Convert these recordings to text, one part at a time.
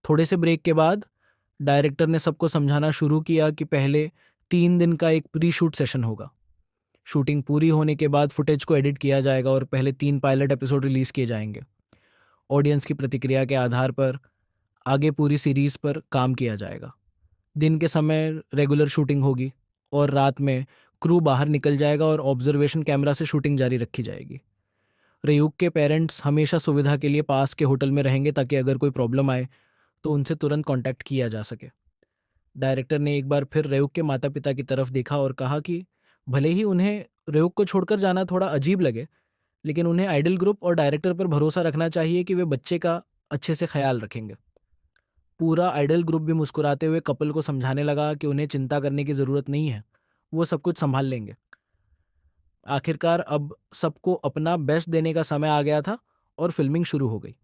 थोड़े से ब्रेक के बाद डायरेक्टर ने सबको समझाना शुरू किया कि पहले 3 दिन का एक प्री शूट सेशन होगा। शूटिंग पूरी होने के बाद फुटेज को एडिट किया जाएगा और पहले 3 पायलट एपिसोड रिलीज़ किए जाएंगे। ऑडियंस की प्रतिक्रिया के आधार पर आगे पूरी सीरीज़ पर काम किया जाएगा। दिन के समय रेगुलर शूटिंग होगी और रात में क्रू बाहर निकल जाएगा और ऑब्जर्वेशन कैमरा से शूटिंग जारी रखी जाएगी। रयूक के पेरेंट्स हमेशा सुविधा के लिए पास के होटल में रहेंगे ताकि अगर कोई प्रॉब्लम आए तो उनसे तुरंत कांटेक्ट किया जा सके। डायरेक्टर ने एक बार फिर रयूक के माता पिता की तरफ देखा और कहा कि भले ही उन्हें रयूक को छोड़कर जाना थोड़ा अजीब लगे, लेकिन उन्हें आइडल ग्रुप और डायरेक्टर पर भरोसा रखना चाहिए कि वे बच्चे का अच्छे से ख्याल रखेंगे। पूरा आइडल ग्रुप भी मुस्कुराते हुए कपल को समझाने लगा कि उन्हें चिंता करने की ज़रूरत नहीं है, वो सब कुछ संभाल लेंगे। आखिरकार अब सबको अपना बेस्ट देने का समय आ गया था और फिल्मिंग शुरू हो गई।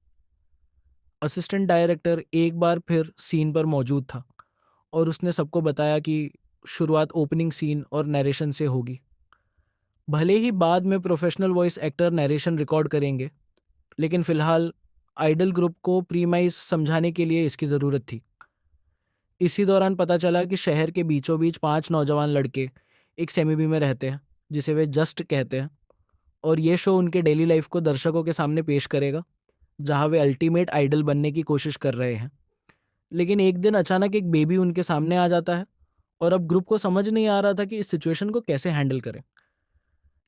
असिस्टेंट डायरेक्टर एक बार फिर सीन पर मौजूद था और उसने सबको बताया कि शुरुआत ओपनिंग सीन और नरेशन से होगी। भले ही बाद में professional voice actor narration record करेंगे, लेकिन फिलहाल आइडल ग्रुप को प्रीमाइज समझाने के लिए इसकी ज़रूरत थी। इसी दौरान पता चला कि शहर के बीचों बीच 5 नौजवान लड़के एक सेमिबी में रहते हैं जिसे वे जस्ट कहते हैं, और ये शो उनके डेली लाइफ को दर्शकों के सामने पेश करेगा जहां वे अल्टीमेट आइडल बनने की कोशिश कर रहे हैं। लेकिन एक दिन अचानक एक बेबी उनके सामने आ जाता है और अब ग्रुप को समझ नहीं आ रहा था कि इस सिचुएशन को कैसे हैंडल करें।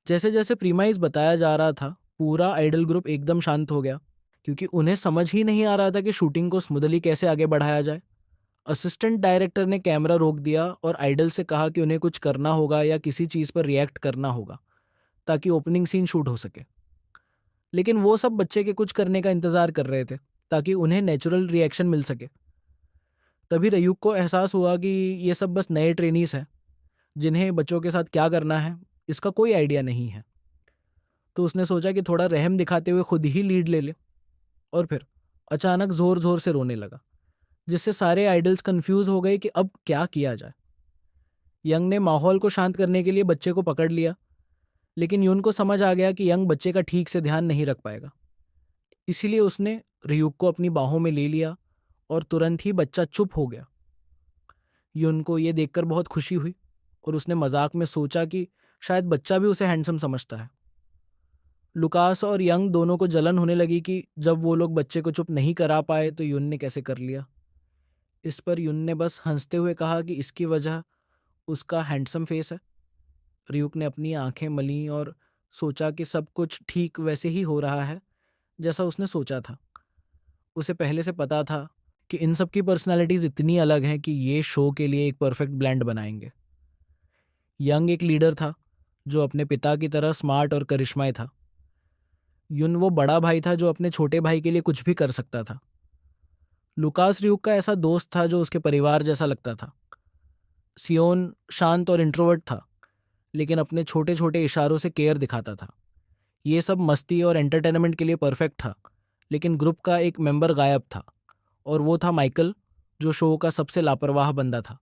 जैसे जैसे प्रीमाइज बताया जा रहा था, पूरा आइडल ग्रुप एकदम शांत हो गया क्योंकि उन्हें समझ ही नहीं आ रहा था कि शूटिंग को स्मूथली कैसे आगे बढ़ाया जाए। असिस्टेंट डायरेक्टर ने कैमरा रोक दिया और आइडल से कहा कि उन्हें कुछ करना होगा या किसी चीज़ पर रिएक्ट करना होगा ताकि ओपनिंग सीन शूट हो सके। लेकिन वो सब बच्चे के कुछ करने का इंतज़ार कर रहे थे ताकि उन्हें नेचुरल रिएक्शन मिल सके। तभी रयूक को एहसास हुआ कि ये सब बस नए ट्रेनीज हैं जिन्हें बच्चों के साथ क्या करना है इसका कोई आइडिया नहीं है। तो उसने सोचा कि थोड़ा रहम दिखाते हुए खुद ही लीड ले ले, और फिर अचानक ज़ोर ज़ोर से रोने लगा, जिससे सारे आइडल्स कंफ्यूज हो गए कि अब क्या किया जाए। यंग ने माहौल को शांत करने के लिए बच्चे को पकड़ लिया, लेकिन यून को समझ आ गया कि यंग बच्चे का ठीक से ध्यान नहीं रख पाएगा। इसीलिए उसने रयूक को अपनी बाहों में ले लिया और तुरंत ही बच्चा चुप हो गया। यून को ये देखकर बहुत खुशी हुई और उसने मजाक में सोचा कि शायद बच्चा भी उसे हैंडसम समझता है। लुकास और यंग दोनों को जलन होने लगी कि जब वो लोग बच्चे को चुप नहीं करा पाए तो यून ने कैसे कर लिया। इस पर यून ने बस हंसते हुए कहा कि इसकी वजह उसका हैंडसम फेस है। रयूक ने अपनी आंखें मलीं और सोचा कि सब कुछ ठीक वैसे ही हो रहा है जैसा उसने सोचा था। उसे पहले से पता था कि इन सब की पर्सनालिटीज़ इतनी अलग हैं कि ये शो के लिए एक परफेक्ट ब्लेंड बनाएंगे। यंग एक लीडर था जो अपने पिता की तरह स्मार्ट और करिश्माई था। युन वो बड़ा भाई था जो अपने छोटे भाई के लिए कुछ भी कर सकता था। लुकास रयूक का ऐसा दोस्त था जो उसके परिवार जैसा लगता था। सियोन शांत और इंट्रोवर्ट था, लेकिन अपने छोटे छोटे इशारों से केयर दिखाता था। ये सब मस्ती और एंटरटेनमेंट के लिए परफेक्ट था, लेकिन ग्रुप का एक मेंबर गायब था, और वो था माइकल, जो शो का सबसे लापरवाह बंदा था।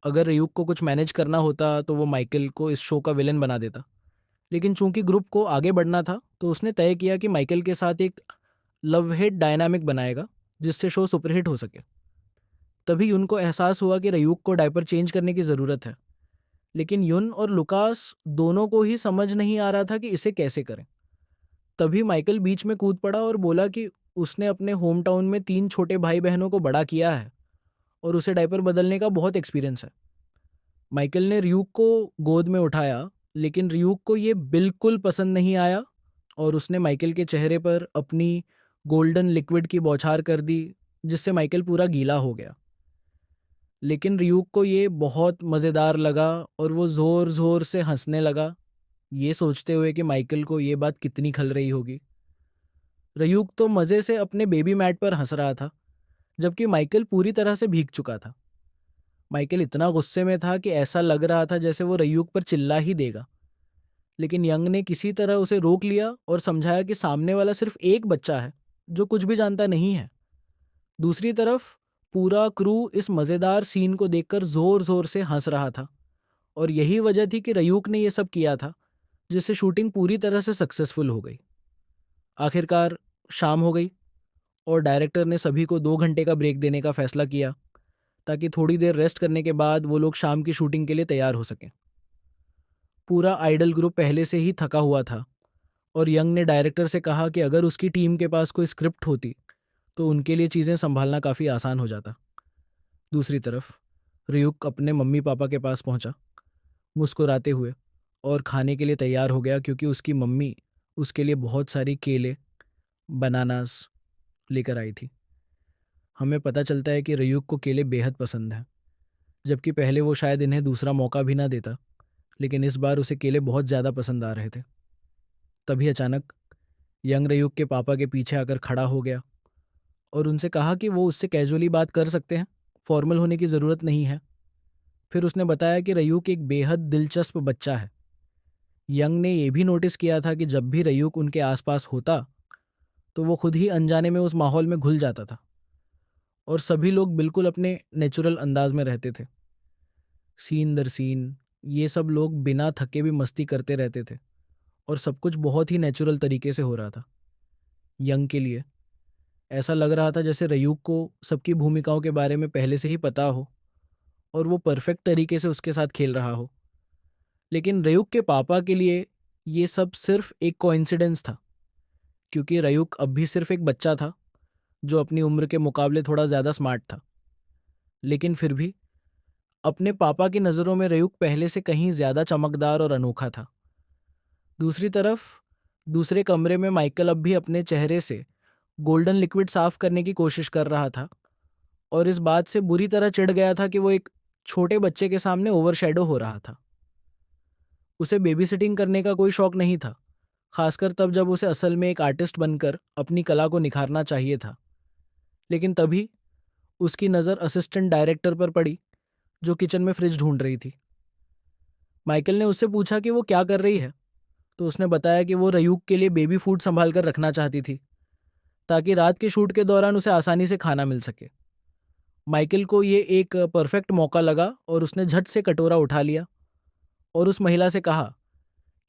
अगर रयूक को कुछ मैनेज करना होता तो वो माइकल को इस शो का विलेन बना देता, लेकिन चूंकि ग्रुप को आगे बढ़ना था तो उसने तय किया कि माइकल के साथ एक लव हेट डायनामिक बनाएगा जिससे शो सुपरहिट हो सके। तभी युन को एहसास हुआ कि रयूक को डायपर चेंज करने की ज़रूरत है, लेकिन युन और लुकास दोनों को ही समझ नहीं आ रहा था कि इसे कैसे करें। तभी माइकल बीच में कूद पड़ा और बोला कि उसने अपने होम टाउन में 3 छोटे भाई बहनों को बड़ा किया है और उसे डायपर बदलने का बहुत एक्सपीरियंस है। माइकल ने रयूक को गोद में उठाया, लेकिन रयूक को ये बिल्कुल पसंद नहीं आया और उसने माइकल के चेहरे पर अपनी गोल्डन लिक्विड की बौछार कर दी, जिससे माइकल पूरा गीला हो गया। लेकिन रयूक को ये बहुत मज़ेदार लगा और वो ज़ोर ज़ोर से हंसने लगा, ये सोचते हुए कि माइकल को ये बात कितनी खल रही होगी। रयूक तो मज़े से अपने बेबी मैट पर हंस रहा था, जबकि माइकल पूरी तरह से भीग चुका था। माइकल इतना गुस्से में था कि ऐसा लग रहा था जैसे वो रयूक पर चिल्ला ही देगा, लेकिन यंग ने किसी तरह उसे रोक लिया और समझाया कि सामने वाला सिर्फ एक बच्चा है जो कुछ भी जानता नहीं है। दूसरी तरफ पूरा क्रू इस मज़ेदार सीन को देखकर ज़ोर ज़ोर से हंस रहा था, और यही वजह थी कि रयूक ने यह सब किया था, जिससे शूटिंग पूरी तरह से सक्सेसफुल हो गई। आखिरकार शाम हो गई और डायरेक्टर ने सभी को 2 घंटे का ब्रेक देने का फैसला किया ताकि थोड़ी देर रेस्ट करने के बाद वो लोग शाम की शूटिंग के लिए तैयार हो सकें। पूरा आइडल ग्रुप पहले से ही थका हुआ था और यंग ने डायरेक्टर से कहा कि अगर उसकी टीम के पास कोई स्क्रिप्ट होती तो उनके लिए चीज़ें संभालना काफ़ी आसान हो जाता। दूसरी तरफ रियुक अपने मम्मी पापा के पास पहुंचा, मुस्कुराते हुए, और खाने के लिए तैयार हो गया क्योंकि उसकी मम्मी उसके लिए बहुत सारी केले, बनानास लेकर आई थी। हमें पता चलता है कि रियुक को केले बेहद पसंद हैं, जबकि पहले वो शायद इन्हें दूसरा मौका भी ना देता, लेकिन इस बार उसे केले बहुत ज़्यादा पसंद आ रहे थे। तभी अचानक यंग रियुक के पापा के पीछे आकर खड़ा हो गया और उनसे कहा कि वो उससे कैजुअली बात कर सकते हैं, फॉर्मल होने की ज़रूरत नहीं है। फिर उसने बताया कि रयूक एक बेहद दिलचस्प बच्चा है। यंग ने यह भी नोटिस किया था कि जब भी रयूक उनके आसपास होता तो वो खुद ही अनजाने में उस माहौल में घुल जाता था और सभी लोग बिल्कुल अपने नेचुरल अंदाज में रहते थे। सीन दर सीन ये सब लोग बिना थके भी मस्ती करते रहते थे और सब कुछ बहुत ही नेचुरल तरीके से हो रहा था। यंग के लिए ऐसा लग रहा था जैसे रयूक को सबकी भूमिकाओं के बारे में पहले से ही पता हो और वो परफेक्ट तरीके से उसके साथ खेल रहा हो। लेकिन रयूक के पापा के लिए ये सब सिर्फ एक कोइंसिडेंस था, क्योंकि रयूक अब भी सिर्फ एक बच्चा था जो अपनी उम्र के मुकाबले थोड़ा ज़्यादा स्मार्ट था। लेकिन फिर भी अपने पापा की नज़रों में रयूक पहले से कहीं ज़्यादा चमकदार और अनोखा था। दूसरी तरफ दूसरे कमरे में माइकल अब भी अपने चेहरे से गोल्डन लिक्विड साफ करने की कोशिश कर रहा था और इस बात से बुरी तरह चिढ़ गया था कि वो एक छोटे बच्चे के सामने ओवरशैडो हो रहा था। उसे बेबी सिटिंग करने का कोई शौक नहीं था, खासकर तब जब उसे असल में एक आर्टिस्ट बनकर अपनी कला को निखारना चाहिए था। लेकिन तभी उसकी नज़र असिस्टेंट डायरेक्टर पर पड़ी, जो किचन में फ्रिज ढूंढ रही थी। माइकल ने उससे पूछा कि वो क्या कर रही है, तो उसने बताया कि वो रयूक के लिए बेबी फूड संभाल कर रखना चाहती थी ताकि रात के शूट के दौरान उसे आसानी से खाना मिल सके। माइकल को ये एक परफेक्ट मौका लगा और उसने झट से कटोरा उठा लिया और उस महिला से कहा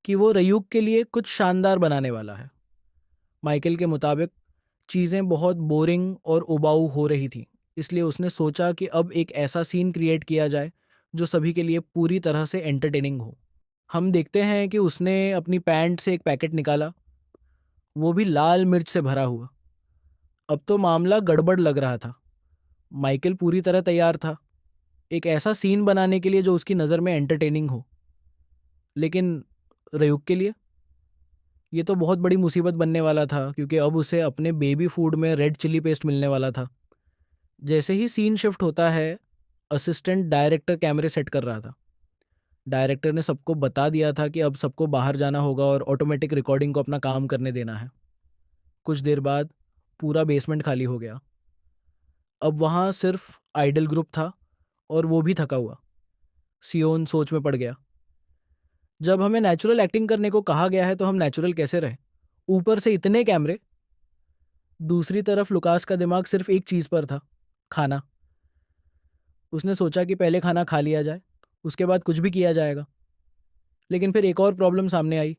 कि वो रयूक के लिए कुछ शानदार बनाने वाला है। माइकल के मुताबिक चीज़ें बहुत बोरिंग और उबाऊ हो रही थीं, इसलिए उसने सोचा कि अब एक ऐसा सीन क्रिएट किया जाए जो सभी के लिए पूरी तरह से एंटरटेनिंग हो। हम देखते हैं कि उसने अपनी पैंट से एक पैकेट निकाला, वो भी लाल मिर्च से भरा हुआ। अब तो मामला गड़बड़ लग रहा था। माइकल पूरी तरह तैयार था एक ऐसा सीन बनाने के लिए जो उसकी नज़र में एंटरटेनिंग हो, लेकिन रयूक के लिए ये तो बहुत बड़ी मुसीबत बनने वाला था, क्योंकि अब उसे अपने बेबी फूड में रेड चिली पेस्ट मिलने वाला था। जैसे ही सीन शिफ्ट होता है, असिस्टेंट डायरेक्टर कैमरे सेट कर रहा था। डायरेक्टर ने सबको बता दिया था कि अब सबको बाहर जाना होगा और ऑटोमेटिक रिकॉर्डिंग को अपना काम करने देना है। कुछ देर बाद पूरा बेसमेंट खाली हो गया। अब वहाँ सिर्फ आइडल ग्रुप था और वो भी थका हुआ। सियोन सोच में पड़ गया। जब हमें नेचुरल एक्टिंग करने को कहा गया है तो हम नेचुरल कैसे रहे, ऊपर से इतने कैमरे। दूसरी तरफ लुकास का दिमाग सिर्फ एक चीज़ पर था, खाना। उसने सोचा कि पहले खाना खा लिया जाए, उसके बाद कुछ भी किया जाएगा। लेकिन फिर एक और प्रॉब्लम सामने आई,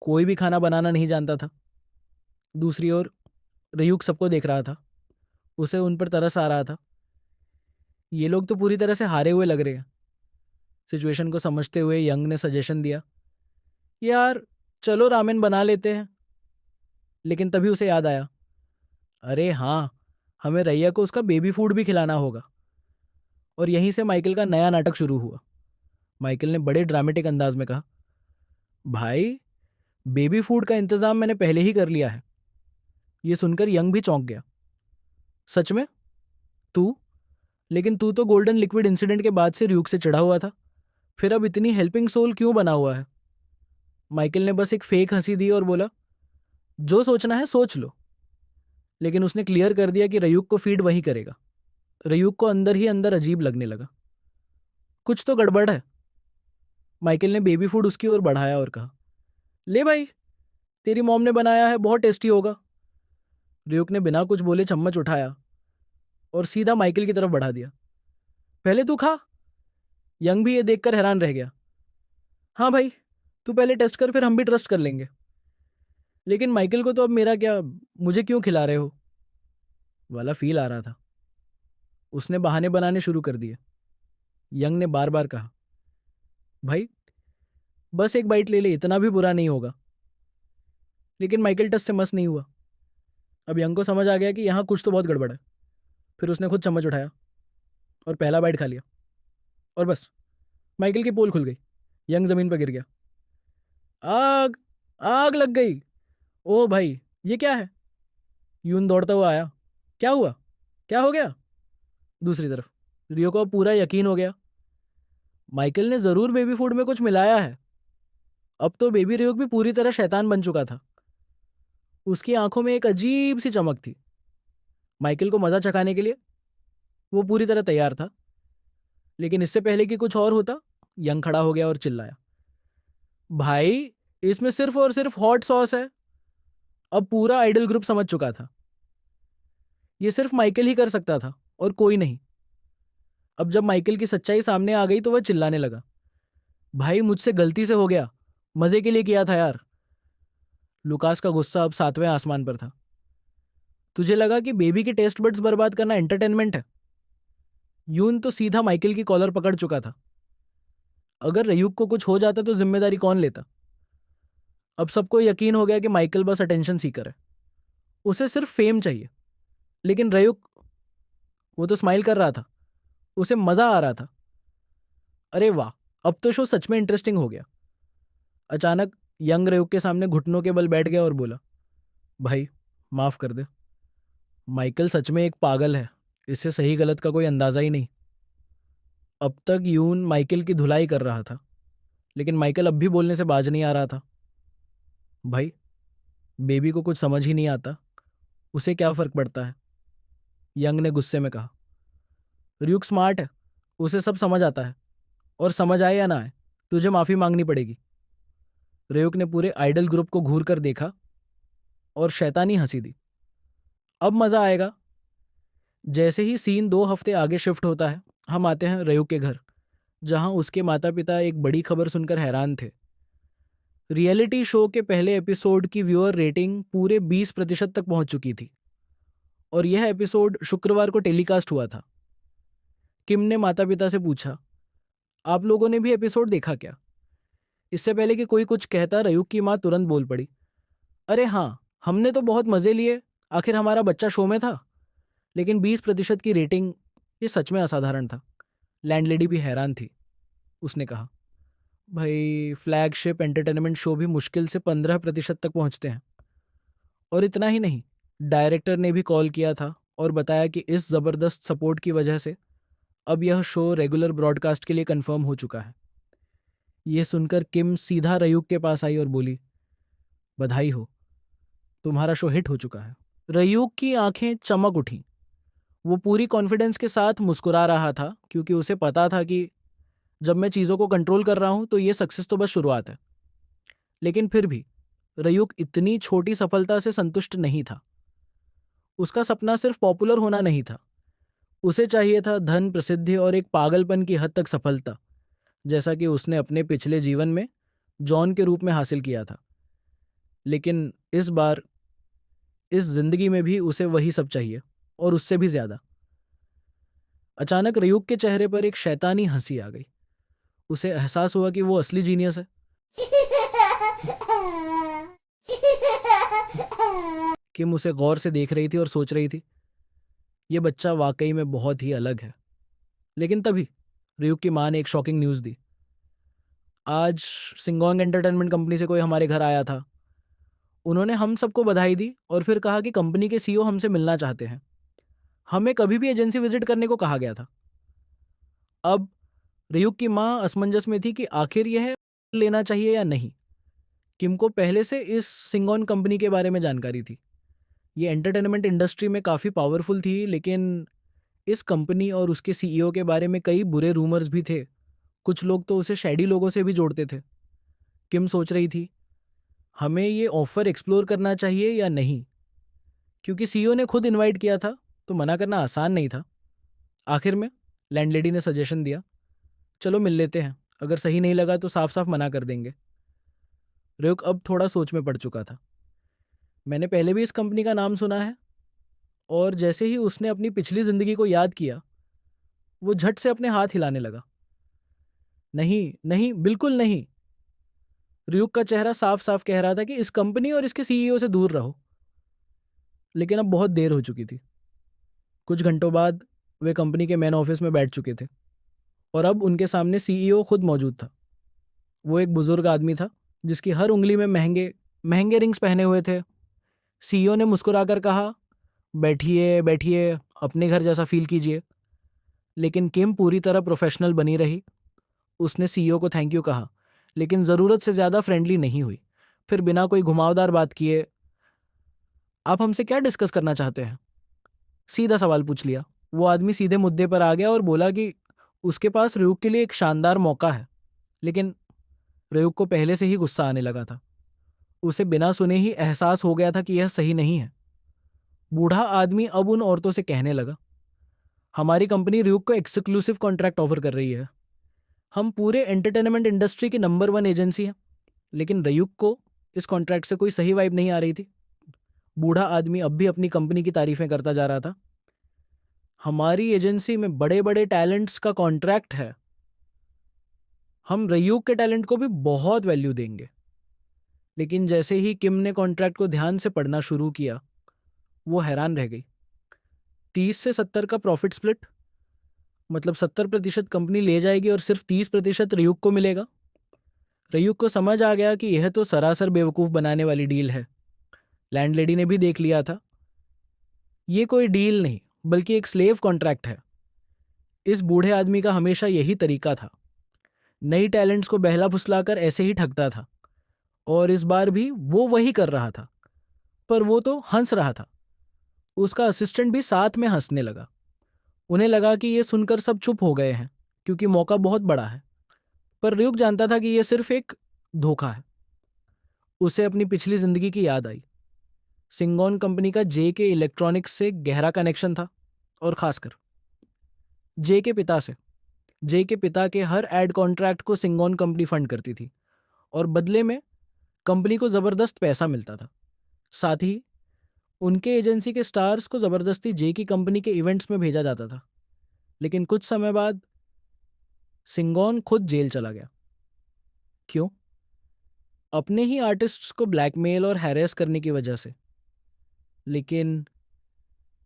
कोई भी खाना बनाना नहीं जानता था। दूसरी ओर रयूक सबको देख रहा था, उसे उन पर तरस आ रहा था। ये लोग तो पूरी तरह से हारे हुए लग रहे हैं। सिचुएशन को समझते हुए यंग ने सजेशन दिया, यार चलो रामेन बना लेते हैं। लेकिन तभी उसे याद आया, अरे हाँ, हमें रैया को उसका बेबी फूड भी खिलाना होगा। और यहीं से माइकल का नया नाटक शुरू हुआ। माइकल ने बड़े ड्रामेटिक अंदाज में कहा, भाई बेबी फूड का इंतजाम मैंने पहले ही कर लिया है। ये सुनकर यंग भी चौंक गया। सच में? तू? लेकिन तू तो गोल्डन लिक्विड इंसिडेंट के बाद से र्यूक से चिढ़ा हुआ था, फिर अब इतनी हेल्पिंग सोल क्यों बना हुआ है? माइकल ने बस एक फेक हंसी दी और बोला, जो सोचना है सोच लो। लेकिन उसने क्लियर कर दिया कि रयूक को फीड वही करेगा। रयूक को अंदर ही अंदर अजीब लगने लगा, कुछ तो गड़बड़ है। माइकल ने बेबी फूड उसकी ओर बढ़ाया और कहा, ले भाई, तेरी मॉम ने बनाया है, बहुत टेस्टी होगा। रयूक ने बिना कुछ बोले चम्मच उठाया और सीधा माइकल की तरफ बढ़ा दिया। पहले तू खा। यंग भी ये देखकर हैरान रह गया। हाँ भाई, तू पहले टेस्ट कर, फिर हम भी ट्रस्ट कर लेंगे। लेकिन माइकल को तो अब मेरा क्या, मुझे क्यों खिला रहे हो? वाला फील आ रहा था। उसने बहाने बनाने शुरू कर दिए। यंग ने बार बार कहा, भाई बस एक बाइट ले ले, इतना भी बुरा नहीं होगा। लेकिन माइकल टस से मस नहीं हुआ। अब यंग को समझ आ गया कि यहाँ कुछ तो बहुत गड़बड़ है। फिर उसने खुद चम्मच उठाया और पहला बाइट खा लिया, और बस माइकल की पोल खुल गई। यंग जमीन पर गिर गया। आग, आग लग गई। ओ भाई, ये क्या है? यून दौड़ता हुआ आया। क्या हुआ? क्या हो गया? दूसरी तरफ रियो को अब पूरा यकीन हो गया, माइकल ने जरूर बेबी फूड में कुछ मिलाया है। अब तो बेबी रियो भी पूरी तरह शैतान बन चुका था। उसकी आंखों में एक अजीब सी चमक थी। माइकल को मजा चखाने के लिए वो पूरी तरह तैयार था। लेकिन इससे पहले कि कुछ और होता, यंग खड़ा हो गया और चिल्लाया, भाई इसमें सिर्फ और सिर्फ हॉट सॉस है। अब पूरा आइडल ग्रुप समझ चुका था ये सिर्फ माइकल ही कर सकता था और कोई नहीं। अब जब माइकल की सच्चाई सामने आ गई तो वह चिल्लाने लगा, भाई मुझसे गलती से हो गया, मजे के लिए किया था यार। लुकास का गुस्सा अब 7वें आसमान पर था। तुझे लगा कि बेबी के टेस्ट बड्स बर्बाद करना एंटरटेनमेंट है? यून तो सीधा माइकल की कॉलर पकड़ चुका था। अगर रयूक को कुछ हो जाता तो जिम्मेदारी कौन लेता? अब सबको यकीन हो गया कि माइकल बस अटेंशन सीकर है, उसे सिर्फ फेम चाहिए। लेकिन रयूक, वो तो स्माइल कर रहा था, उसे मजा आ रहा था। अरे वाह, अब तो शो सच में इंटरेस्टिंग हो गया। अचानक यंग रयूक के सामने घुटनों के बल बैठ गया और बोला, भाई माफ कर दे, माइकल सच में एक पागल है, इससे सही गलत का कोई अंदाजा ही नहीं। अब तक यून माइकल की धुलाई कर रहा था, लेकिन माइकल अब भी बोलने से बाज नहीं आ रहा था। भाई बेबी को कुछ समझ ही नहीं आता, उसे क्या फर्क पड़ता है? यंग ने गुस्से में कहा, र्यूक स्मार्ट है, उसे सब समझ आता है, और समझ आए या ना आए तुझे माफी मांगनी पड़ेगी। रेयुक ने पूरे आइडल ग्रुप को घूर कर देखा और शैतानी हंसी दी। अब मजा आएगा। जैसे ही सीन 2 हफ्ते आगे शिफ्ट होता है, हम आते हैं रेयुक के घर, जहां उसके माता पिता एक बड़ी खबर सुनकर हैरान थे। रियलिटी शो के पहले एपिसोड की व्यूअर रेटिंग पूरे 20% तक पहुंच चुकी थी, और यह एपिसोड शुक्रवार को टेलीकास्ट हुआ था। किम ने माता पिता से पूछा, आप लोगों ने भी एपिसोड देखा क्या? इससे पहले कि कोई कुछ कहता, रयूक की मां तुरंत बोल पड़ी, अरे हाँ, हमने तो बहुत मजे लिए, आखिर हमारा बच्चा शो में था। लेकिन 20% की रेटिंग, ये सच में असाधारण था। लैंडलेडी भी हैरान थी। उसने कहा, भाई फ्लैगशिप एंटरटेनमेंट शो भी मुश्किल से 15% तक पहुंचते हैं। और इतना ही नहीं, डायरेक्टर ने भी कॉल किया था और बताया कि इस ज़बरदस्त सपोर्ट की वजह से अब यह शो रेगुलर ब्रॉडकास्ट के लिए कंफर्म हो चुका है। ये सुनकर किम सीधा रयूक के पास आई और बोली, बधाई हो, तुम्हारा शो हिट हो चुका है। रयूक की आंखें चमक उठीं। वो पूरी कॉन्फिडेंस के साथ मुस्कुरा रहा था, क्योंकि उसे पता था कि जब मैं चीज़ों को कंट्रोल कर रहा हूं तो ये सक्सेस तो बस शुरुआत है। लेकिन फिर भी रयूक इतनी छोटी सफलता से संतुष्ट नहीं था। उसका सपना सिर्फ पॉपुलर होना नहीं था, उसे चाहिए था धन, प्रसिद्धि और एक पागलपन की हद तक सफलता, जैसा कि उसने अपने पिछले जीवन में जॉन के रूप में हासिल किया था। लेकिन इस बार इस जिंदगी में भी उसे वही सब चाहिए, और उससे भी ज्यादा। अचानक रयूक के चेहरे पर एक शैतानी हंसी आ गई। उसे एहसास हुआ कि वो असली जीनियस है। किम उसे गौर से देख रही थी और सोच रही थी, ये बच्चा वाकई में बहुत ही अलग है। लेकिन तभी रयूक की मां ने एक शॉकिंग न्यूज़ दी। आज सिंगोंग एंटरटेनमेंट कंपनी से कोई हमारे घर आया था। उन्होंने हम सबको बधाई दी और फिर कहा कि कंपनी के सीईओ हमसे मिलना चाहते हैं। हमें कभी भी एजेंसी विजिट करने को कहा गया था। अब रयूक की मां असमंजस में थी कि आखिर यह लेना चाहिए या नहीं। किम को पहले से इस सिंगोन कंपनी के बारे में जानकारी थी। ये एंटरटेनमेंट इंडस्ट्री में काफ़ी पावरफुल थी, लेकिन इस कंपनी और उसके सीईओ के बारे में कई बुरे रूमर्स भी थे। कुछ लोग तो उसे शैडी लोगों से भी जोड़ते थे। किम सोच रही थी, हमें ये ऑफर एक्सप्लोर करना चाहिए या नहीं, क्योंकि सीईओ ने खुद इनवाइट किया था तो मना करना आसान नहीं था। आखिर में लैंडलेडी ने सजेशन दिया, चलो मिल लेते हैं, अगर सही नहीं लगा तो साफ साफ मना कर देंगे। रुक अब थोड़ा सोच में पड़ चुका था। मैंने पहले भी इस कंपनी का नाम सुना है, और जैसे ही उसने अपनी पिछली जिंदगी को याद किया, वो झट से अपने हाथ हिलाने लगा। नहीं नहीं, बिल्कुल नहीं। रियुक का चेहरा साफ साफ कह रहा था कि इस कंपनी और इसके सीईओ से दूर रहो। लेकिन अब बहुत देर हो चुकी थी। कुछ घंटों बाद वे कंपनी के मेन ऑफिस में बैठ चुके थे और अब उनके सामने सीईओ खुद मौजूद था। वो एक बुजुर्ग आदमी था जिसकी हर उंगली में महंगे महंगे रिंग्स पहने हुए थे। सीईओ ने मुस्कुराकर कहा, बैठिए बैठिए, अपने घर जैसा फील कीजिए। लेकिन किम पूरी तरह प्रोफेशनल बनी रही। उसने सीईओ को थैंक यू कहा, लेकिन ज़रूरत से ज़्यादा फ्रेंडली नहीं हुई। फिर बिना कोई घुमावदार बात किए, आप हमसे क्या डिस्कस करना चाहते हैं? सीधा सवाल पूछ लिया। वो आदमी सीधे मुद्दे पर आ गया और बोला कि उसके पास रयूक के लिए एक शानदार मौका है। लेकिन रयूक को पहले से ही गुस्सा आने लगा था। उसे बिना सुने ही एहसास हो गया था कि यह सही नहीं है। बूढ़ा आदमी अब उन औरतों से कहने लगा, हमारी कंपनी रयूक को एक्सक्लूसिव कॉन्ट्रैक्ट ऑफर कर रही है। हम पूरे एंटरटेनमेंट इंडस्ट्री की नंबर 1 एजेंसी है। लेकिन रयूक को इस कॉन्ट्रैक्ट से कोई सही वाइब नहीं आ रही थी। बूढ़ा आदमी अब भी अपनी कंपनी की तारीफें करता जा रहा था। हमारी एजेंसी में बड़े बड़े टैलेंट्स का कॉन्ट्रैक्ट है। हम रयूक के टैलेंट को भी बहुत वैल्यू देंगे। लेकिन जैसे ही किम ने कॉन्ट्रैक्ट को ध्यान से पढ़ना शुरू किया, वो हैरान रह गई। 30 से 70 का प्रॉफिट स्प्लिट, मतलब 70% कंपनी ले जाएगी और सिर्फ 30% रयूक को मिलेगा। रयूक को समझ आ गया कि यह तो सरासर बेवकूफ़ बनाने वाली डील है। लैंडलेडी ने भी देख लिया था। ये कोई डील नहीं, बल्कि एक स्लेव कॉन्ट्रैक्ट है। इस बूढ़े आदमी का हमेशा यही तरीका था। नई टैलेंट्स को बहला फुसलाकर ऐसे ही ठगता था। और इस बार भी वो वही कर रहा था। पर वो तो हंस रहा था। उसका असिस्टेंट भी साथ में हंसने लगा। उन्हें लगा कि ये सुनकर सब चुप हो गए हैं, क्योंकि मौका बहुत बड़ा है। पर र्यूक जानता था कि यह सिर्फ एक धोखा है। उसे अपनी पिछली जिंदगी की याद आई। सिंगोन कंपनी का जे के इलेक्ट्रॉनिक्स से गहरा कनेक्शन था, और खासकर जे के पिता से। जे के पिता के हर एड कॉन्ट्रैक्ट को सिंगोन कंपनी फंड करती थी और बदले में कंपनी को जबरदस्त पैसा मिलता था। साथ ही उनके एजेंसी के स्टार्स को जबरदस्ती जे की कंपनी के इवेंट्स में भेजा जाता था। लेकिन कुछ समय बाद सिंगोन खुद जेल चला गया। क्यों? अपने ही आर्टिस्ट्स को ब्लैकमेल और हैरेस करने की वजह से। लेकिन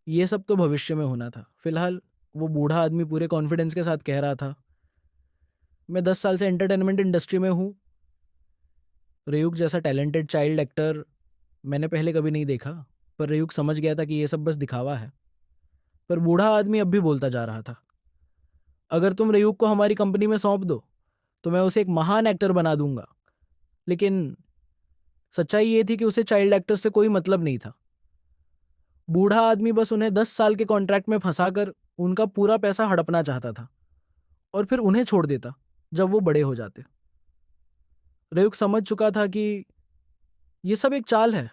ये सब तो भविष्य में होना था। फिलहाल वो बूढ़ा आदमी पूरे कॉन्फिडेंस के साथ कह रहा था, मैं 10 साल से एंटरटेनमेंट इंडस्ट्री में हूँ। रयूक जैसा टैलेंटेड चाइल्ड एक्टर मैंने पहले कभी नहीं देखा। पर रयूक समझ गया था कि ये सब बस दिखावा है। पर बूढ़ा आदमी अब भी बोलता जा रहा था, अगर तुम रयूक को हमारी कंपनी में सौंप दो तो मैं उसे एक महान एक्टर बना दूंगा। लेकिन सच्चाई ये थी कि उसे चाइल्ड एक्टर से कोई मतलब नहीं था। बूढ़ा आदमी बस उन्हें 10 साल के कॉन्ट्रैक्ट में फंसाकर उनका पूरा पैसा हड़पना चाहता था और फिर उन्हें छोड़ देता जब वो बड़े हो जाते। रयूक समझ चुका था कि ये सब एक चाल है।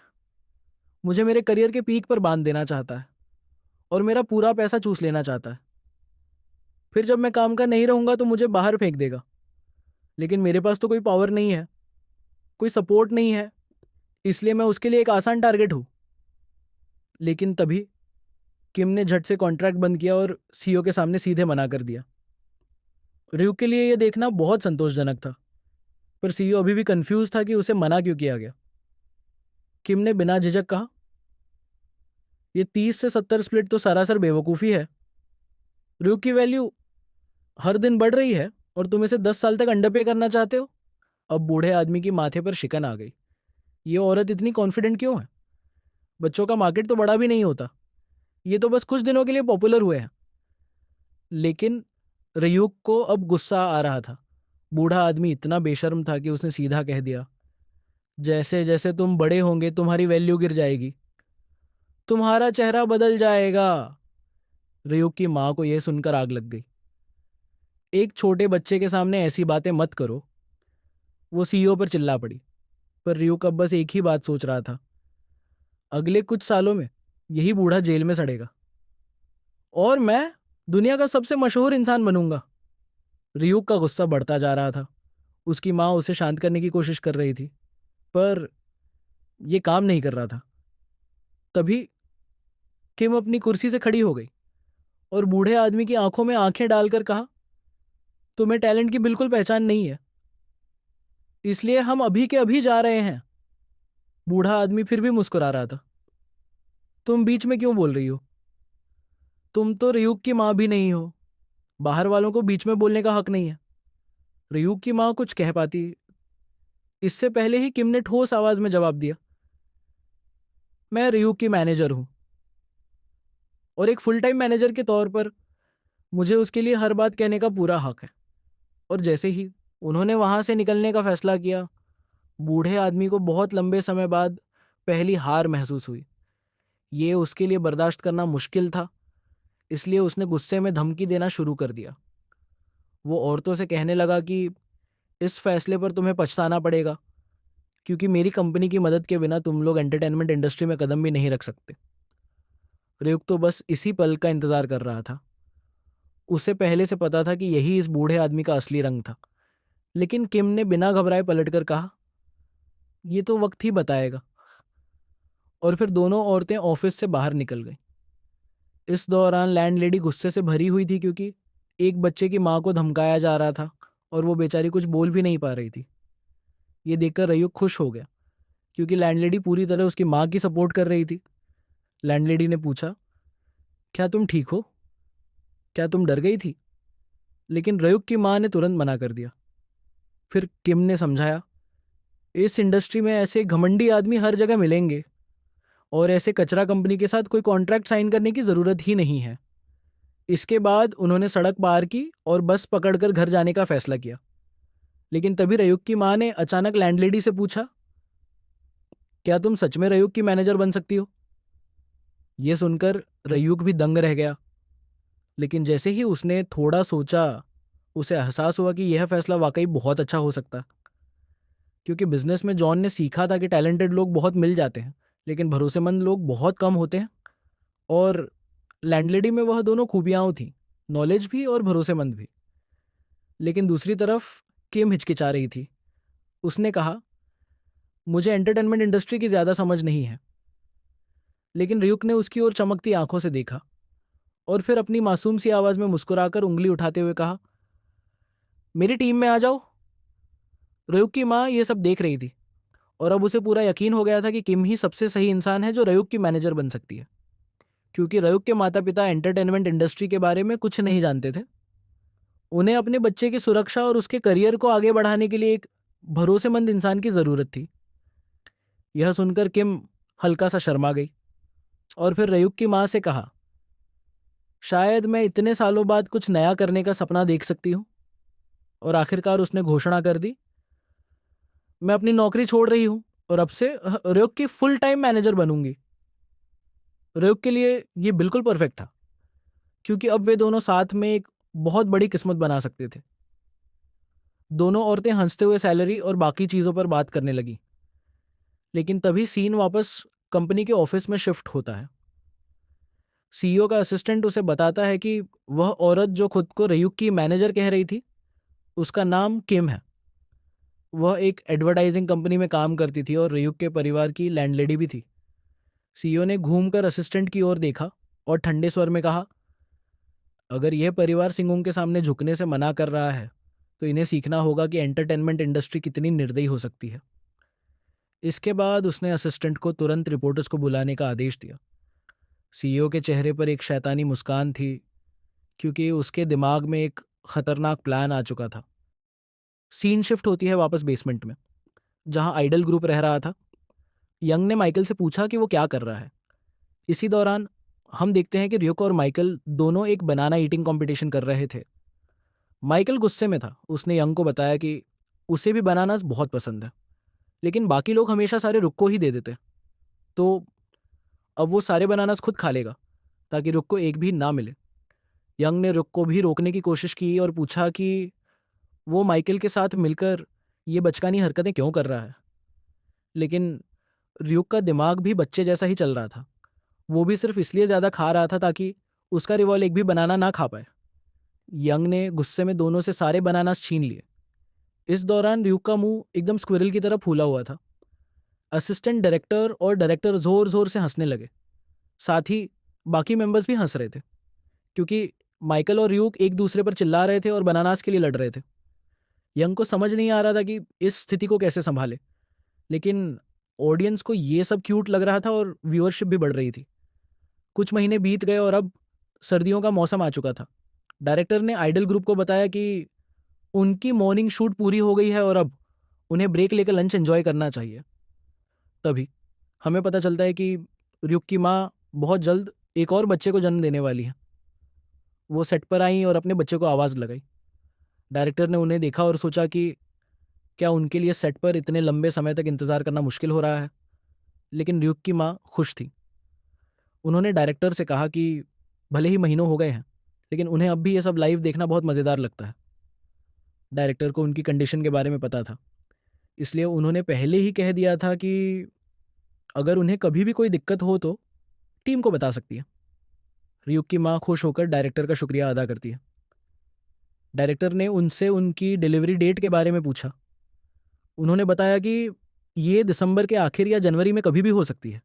मुझे मेरे करियर के पीक पर बांध देना चाहता है और मेरा पूरा पैसा चूस लेना चाहता है। फिर जब मैं काम का नहीं रहूंगा तो मुझे बाहर फेंक देगा। लेकिन मेरे पास तो कोई पावर नहीं है, कोई सपोर्ट नहीं है, इसलिए मैं उसके लिए एक आसान टारगेट हूं। लेकिन तभी किम ने झट से कॉन्ट्रैक्ट बंद किया और सीईओ के सामने सीधे मना कर दिया। रयूक के लिए यह देखना बहुत संतोषजनक था, पर सीईओ अभी भी कंफ्यूज था कि उसे मना क्यों किया गया। किम ने बिना झिझक कहा, ये 30 से 70 स्प्लिट तो सरासर बेवकूफ़ी है। रयूक की वैल्यू हर दिन बढ़ रही है और तुम इसे 10 साल तक अंडरपे करना चाहते हो। अब बूढ़े आदमी की माथे पर शिकन आ गई। ये औरत इतनी कॉन्फिडेंट क्यों है? बच्चों का मार्केट तो बड़ा भी नहीं होता। ये तो बस कुछ दिनों के लिए पॉपुलर हुए हैं। लेकिन रयूक को अब गुस्सा आ रहा था। बूढ़ा आदमी इतना बेशर्म था कि उसने सीधा कह दिया, जैसे जैसे तुम बड़े होंगे तुम्हारी वैल्यू गिर जाएगी, तुम्हारा चेहरा बदल जाएगा। रयूक की माँ को यह सुनकर आग लग गई। एक छोटे बच्चे के सामने ऐसी बातें मत करो। वो सीईओ पर चिल्ला पड़ी। पर रयूक अब बस एक ही बात सोच रहा था, अगले कुछ सालों में यही बूढ़ा जेल में सड़ेगा और मैं दुनिया का सबसे मशहूर इंसान बनूंगा। रयूक का गुस्सा बढ़ता जा रहा था। उसकी माँ उसे शांत करने की कोशिश कर रही थी, पर यह काम नहीं कर रहा था। तभी किम अपनी कुर्सी से खड़ी हो गई और बूढ़े आदमी की आंखों में आंखें डालकर कहा, तुम्हें टैलेंट की बिल्कुल पहचान नहीं है, इसलिए हम अभी के अभी जा रहे हैं। बूढ़ा आदमी फिर भी मुस्कुरा रहा था। तुम बीच में क्यों बोल रही हो? तुम तो रयूक की माँ भी नहीं हो। बाहर वालों को बीच में बोलने का हक नहीं है। रयूक की माँ कुछ कह पाती, इससे पहले ही किम ने ठोस आवाज में जवाब दिया, मैं रयूक की मैनेजर हूं और एक फुल टाइम मैनेजर के तौर पर मुझे उसके लिए हर बात कहने का पूरा हक है। और जैसे ही उन्होंने वहां से निकलने का फैसला किया, बूढ़े आदमी को बहुत लंबे समय बाद पहली हार महसूस हुई। ये उसके लिए बर्दाश्त करना मुश्किल था, इसलिए उसने गुस्से में धमकी देना शुरू कर दिया। वो औरतों से कहने लगा कि इस फैसले पर तुम्हें पछताना पड़ेगा, क्योंकि मेरी कंपनी की मदद के बिना तुम लोग एंटरटेनमेंट इंडस्ट्री में कदम भी नहीं रख सकते। रेयुक तो बस इसी पल का इंतजार कर रहा था। उसे पहले से पता था कि यही इस बूढ़े आदमी का असली रंग था। लेकिन किम ने बिना घबराए पलटकर कहा, ये तो वक्त ही बताएगा। और फिर दोनों औरतें ऑफिस से बाहर निकल गईं। इस दौरान लैंडलेडी गुस्से से भरी हुई थी, क्योंकि एक बच्चे की माँ को धमकाया जा रहा था और वो बेचारी कुछ बोल भी नहीं पा रही थी। ये देखकर रयुक खुश हो गया, क्योंकि लैंडलेडी पूरी तरह उसकी माँ की सपोर्ट कर रही थी। लैंडलेडी ने पूछा, क्या तुम ठीक हो? क्या तुम डर गई थी? लेकिन रयुक की माँ ने तुरंत मना कर दिया। फिर किम ने समझाया, इस इंडस्ट्री में ऐसे घमंडी आदमी हर जगह मिलेंगे और ऐसे कचरा कंपनी के साथ कोई कॉन्ट्रैक्ट साइन करने की ज़रूरत ही नहीं है। इसके बाद उन्होंने सड़क पार की और बस पकड़कर घर जाने का फैसला किया। लेकिन तभी रयुक की माँ ने अचानक लैंडलेडी से पूछा, क्या तुम सच में रयुक की मैनेजर बन सकती हो? यह सुनकर रयुक भी दंग रह गया। लेकिन जैसे ही उसने थोड़ा सोचा, उसे एहसास हुआ कि यह फैसला वाकई बहुत अच्छा हो सकता है। क्योंकि बिजनेस में जॉन ने सीखा था कि टैलेंटेड लोग बहुत मिल जाते हैं, लेकिन भरोसेमंद लोग बहुत कम होते हैं। और लैंडलेडी में वह दोनों खूबियाँ थीं, नॉलेज भी और भरोसेमंद भी। लेकिन दूसरी तरफ किम हिचकिचा रही थी। उसने कहा, मुझे एंटरटेनमेंट इंडस्ट्री की ज़्यादा समझ नहीं है। लेकिन रयुक ने उसकी ओर चमकती आंखों से देखा और फिर अपनी मासूम सी आवाज़ में मुस्कुराकर उंगली उठाते हुए कहा, मेरी टीम में आ जाओ। रयुक की माँ ये सब देख रही थी और अब उसे पूरा यकीन हो गया था कि किम ही सबसे सही इंसान है जो रयुक की मैनेजर बन सकती है। क्योंकि रयुक के माता पिता एंटरटेनमेंट इंडस्ट्री के बारे में कुछ नहीं जानते थे। उन्हें अपने बच्चे की सुरक्षा और उसके करियर को आगे बढ़ाने के लिए एक भरोसेमंद इंसान की ज़रूरत थी। यह सुनकर किम हल्का सा शर्मा गई और फिर रयुक की माँ से कहा, शायद मैं इतने सालों बाद कुछ नया करने का सपना देख सकती हूँ। और आखिरकार उसने घोषणा कर दी, मैं अपनी नौकरी छोड़ रही हूँ और अब से रयुक की फुल टाइम मैनेजर बनूंगी। रयुक के लिए ये बिल्कुल परफेक्ट था, क्योंकि अब वे दोनों साथ में एक बहुत बड़ी किस्मत बना सकते थे। दोनों औरतें हंसते हुए सैलरी और बाकी चीज़ों पर बात करने लगी। लेकिन तभी सीन वापस कंपनी के ऑफिस में शिफ्ट होता है। सीईओ का असिस्टेंट उसे बताता है कि वह औरत जो खुद को रयुक की मैनेजर कह रही थी, उसका नाम किम है। वह एक एडवर्टाइजिंग कंपनी में काम करती थी और रयुक के परिवार की लैंडलेडी भी थी। सीईओ ने घूमकर असिस्टेंट की ओर देखा और ठंडे स्वर में कहा, अगर यह परिवार सिंगों के सामने झुकने से मना कर रहा है, तो इन्हें सीखना होगा कि एंटरटेनमेंट इंडस्ट्री कितनी निर्दयी हो सकती है। इसके बाद उसने असिस्टेंट को तुरंत रिपोर्टर्स को बुलाने का आदेश दिया। सीईओ के चेहरे पर एक शैतानी मुस्कान थी, क्योंकि उसके दिमाग में एक खतरनाक प्लान आ चुका था। सीन शिफ्ट होती है वापस बेसमेंट में, जहां आइडल ग्रुप रह रहा था। यंग ने माइकल से पूछा कि वो क्या कर रहा है। इसी दौरान हम देखते हैं कि रियुक और माइकल दोनों एक बनाना ईटिंग कंपटीशन कर रहे थे। माइकल गुस्से में था। उसने यंग को बताया कि उसे भी बनानास बहुत पसंद है, लेकिन बाकी लोग हमेशा सारे रुक को ही दे देते, तो अब वो सारे बनानास खुद खा लेगा ताकि रुक को एक भी ना मिले। यंग ने रुक को भी रोकने की कोशिश की और पूछा कि वो माइकल के साथ मिलकर ये बचकानी हरकतें क्यों कर रहा है। लेकिन रियुक का दिमाग भी बच्चे जैसा ही चल रहा था। वो भी सिर्फ इसलिए ज़्यादा खा रहा था ताकि उसका रिवॉल एक भी बनाना ना खा पाए। यंग ने गुस्से में दोनों से सारे बनानास छीन लिए। इस दौरान रियुक का मुंह एकदम स्क्विरल की तरह फूला हुआ था। असिस्टेंट डायरेक्टर और डायरेक्टर जोर जोर से हंसने लगे। साथ ही बाकी मेंबर्स भी हंस रहे थे क्योंकि माइकल और र्यूक एक दूसरे पर चिल्ला रहे थे और बनानास के लिए लड़ रहे थे। यंग को समझ नहीं आ रहा था कि इस स्थिति को कैसे संभाले, लेकिन ऑडियंस को ये सब क्यूट लग रहा था और व्यूअरशिप भी बढ़ रही थी। कुछ महीने बीत गए और अब सर्दियों का मौसम आ चुका था। डायरेक्टर ने आइडल ग्रुप को बताया कि उनकी मॉर्निंग शूट पूरी हो गई है और अब उन्हें ब्रेक लेकर लंच एंजॉय करना चाहिए। तभी हमें पता चलता है कि र्यूक की माँ बहुत जल्द एक और बच्चे को जन्म देने वाली है। वो सेट पर आई और अपने बच्चे को आवाज़ लगाई। डायरेक्टर ने उन्हें देखा और सोचा कि क्या उनके लिए सेट पर इतने लंबे समय तक इंतज़ार करना मुश्किल हो रहा है। लेकिन र्यूक की माँ खुश थी। उन्होंने डायरेक्टर से कहा कि भले ही महीनों हो गए हैं, लेकिन उन्हें अब भी ये सब लाइव देखना बहुत मज़ेदार लगता है। डायरेक्टर को उनकी कंडीशन के बारे में पता था, इसलिए उन्होंने पहले ही कह दिया था कि अगर उन्हें कभी भी कोई दिक्कत हो तो टीम को बता सकती है। र्यूक की माँ खुश होकर डायरेक्टर का शुक्रिया अदा करती है। डायरेक्टर ने उनसे उनकी डिलीवरी डेट के बारे में पूछा। उन्होंने बताया कि ये दिसंबर के आखिर या जनवरी में कभी भी हो सकती है।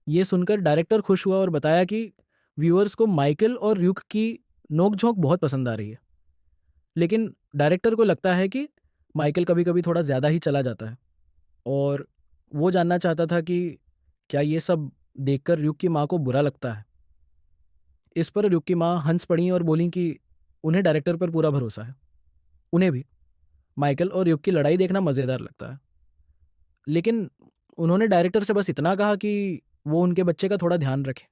ये सुनकर डायरेक्टर खुश हुआ और बताया कि व्यूअर्स को माइकल और र्यूक की नोक-झोंक बहुत पसंद आ रही है। लेकिन डायरेक्टर को लगता है कि माइकल कभी-कभी थोड़ा ज़्यादा ही चला जाता है और वो जानना चाहता था कि क्या ये सब देखकर र्यूक की माँ को बुरा लगता है। इस पर र्यूक की माँ हंस पड़ीं और बोलीं कि उन्हें डायरेक्टर पर पूरा भरोसा है। उन्हें भी माइकल और र्यूक की लड़ाई देखना मज़ेदार लगता है। लेकिन उन्होंने डायरेक्टर से बस इतना कहा कि वो उनके बच्चे का थोड़ा ध्यान रखें।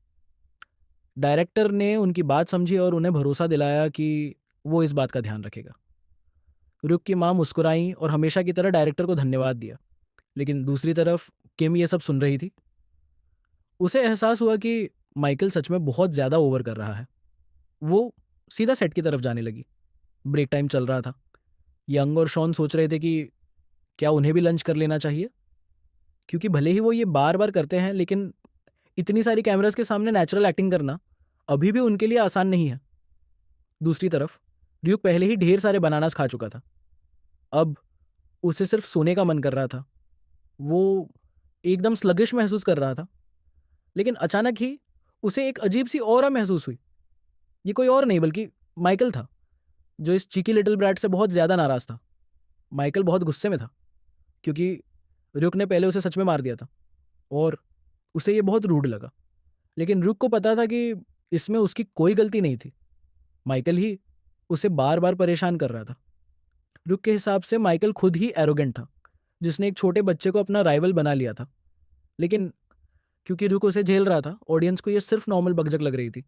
डायरेक्टर ने उनकी बात समझी और उन्हें भरोसा दिलाया कि वो इस बात का ध्यान रखेगा। र्यूक की माँ मुस्कुराईं और हमेशा की तरह डायरेक्टर को धन्यवाद दिया। लेकिन दूसरी तरफ किम ये सब सुन रही थी। उसे एहसास हुआ कि माइकल सच में बहुत ज़्यादा ओवर कर रहा है। वो सीधा सेट की तरफ जाने लगी। ब्रेक टाइम चल रहा था। यंग और शॉन सोच रहे थे कि क्या उन्हें भी लंच कर लेना चाहिए, क्योंकि भले ही वो ये बार बार करते हैं, लेकिन इतनी सारी कैमरास के सामने नेचुरल एक्टिंग करना अभी भी उनके लिए आसान नहीं है। दूसरी तरफ ड्यूक पहले ही ढेर सारे बनानास खा चुका था। अब उसे सिर्फ सोने का मन कर रहा था। वो एकदम स्लगिश महसूस कर रहा था। लेकिन अचानक ही उसे एक अजीब सी ऑरा महसूस हुई। ये कोई और नहीं बल्कि माइकल था, जो इस चीकी लिटिल ब्रैट से बहुत ज़्यादा नाराज़ था। माइकल बहुत गुस्से में था क्योंकि र्यूक ने पहले उसे सच में मार दिया था और उसे ये बहुत रूड लगा। लेकिन र्यूक को पता था कि इसमें उसकी कोई गलती नहीं थी। माइकल ही उसे बार बार परेशान कर रहा था। र्यूक के हिसाब से माइकल खुद ही एरोगेंट था, जिसने एक छोटे बच्चे को अपना राइवल बना लिया था। लेकिन क्योंकि र्यूक उसे झेल रहा था, ऑडियंस को ये सिर्फ नॉर्मल बकझक लग रही थी,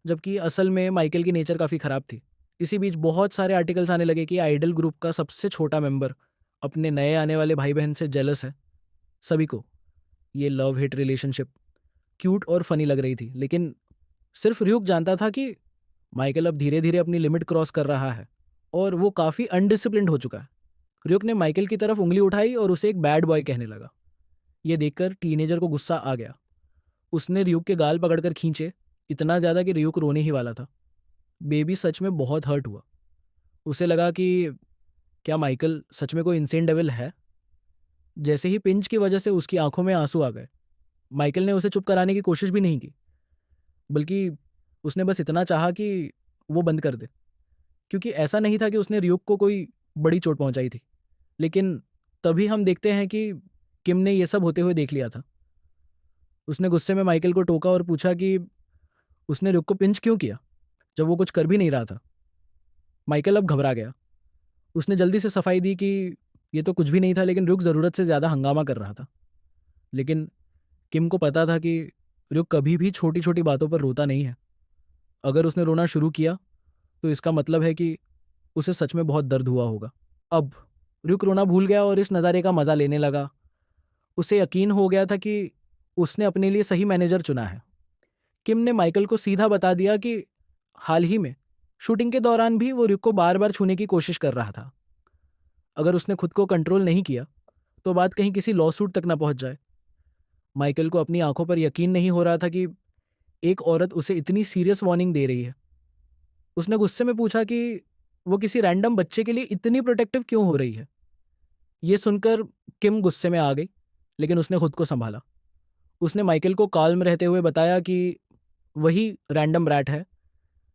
जबकि असल में माइकल की नेचर काफ़ी ख़राब थी। इसी बीच बहुत सारे आर्टिकल्स आने लगे कि आइडल ग्रुप का सबसे छोटा मेंबर अपने नए आने वाले भाई बहन से जेलस है। सभी को ये लव हिट रिलेशनशिप क्यूट और फनी लग रही थी, लेकिन सिर्फ र्यूक जानता था कि माइकल अब धीरे धीरे अपनी लिमिट क्रॉस कर रहा है और वो काफ़ी अनडिसिप्लिन्ड हो चुका है। र्यूक ने माइकल की तरफ उंगली उठाई और उसे एक बैड बॉय कहने लगा। ये देखकर टीनेजर को गुस्सा आ गया। उसने र्यूक के गाल पकड़कर खींचे, इतना ज़्यादा कि र्यूक रोने ही वाला था। बेबी सच में बहुत हर्ट हुआ। उसे लगा कि क्या माइकल सच में कोई इंसेन डेविल है। जैसे ही पिंच की वजह से उसकी आंखों में आंसू आ गए, माइकल ने उसे चुप कराने की कोशिश भी नहीं की, बल्कि उसने बस इतना चाहा कि वो बंद कर दे, क्योंकि ऐसा नहीं था कि उसने र्यूक को कोई बड़ी चोट पहुंचाई थी। लेकिन तभी हम देखते हैं कि किम ने ये सब होते हुए देख लिया था। उसने गुस्से में माइकल को टोका और पूछा कि उसने र्यूक को पिंच क्यों किया जब वो कुछ कर भी नहीं रहा था। माइकल अब घबरा गया। उसने जल्दी से सफाई दी कि ये तो कुछ भी नहीं था, लेकिन र्यूक ज़रूरत से ज़्यादा हंगामा कर रहा था। लेकिन किम को पता था कि र्यूक कभी भी छोटी छोटी बातों पर रोता नहीं है। अगर उसने रोना शुरू किया तो इसका मतलब है कि उसे सच में बहुत दर्द हुआ होगा। अब र्यूक रोना भूल गया और इस नज़ारे का मज़ा लेने लगा। उसे यकीन हो गया था कि उसने अपने लिए सही मैनेजर चुना है। किम ने माइकल को सीधा बता दिया कि हाल ही में शूटिंग के दौरान भी वो र्यूक को बार बार छूने की कोशिश कर रहा था। अगर उसने खुद को कंट्रोल नहीं किया तो बात कहीं किसी लॉ सूट तक ना पहुंच जाए। माइकल को अपनी आंखों पर यकीन नहीं हो रहा था कि एक औरत उसे इतनी सीरियस वार्निंग दे रही है। उसने गुस्से में पूछा कि वो किसी रैंडम बच्चे के लिए इतनी प्रोटेक्टिव क्यों हो रही है। ये सुनकर किम गुस्से में आ गई, लेकिन उसने खुद को संभाला। उसने माइकल को काल्म रहते हुए बताया कि वही रैंडम रैट है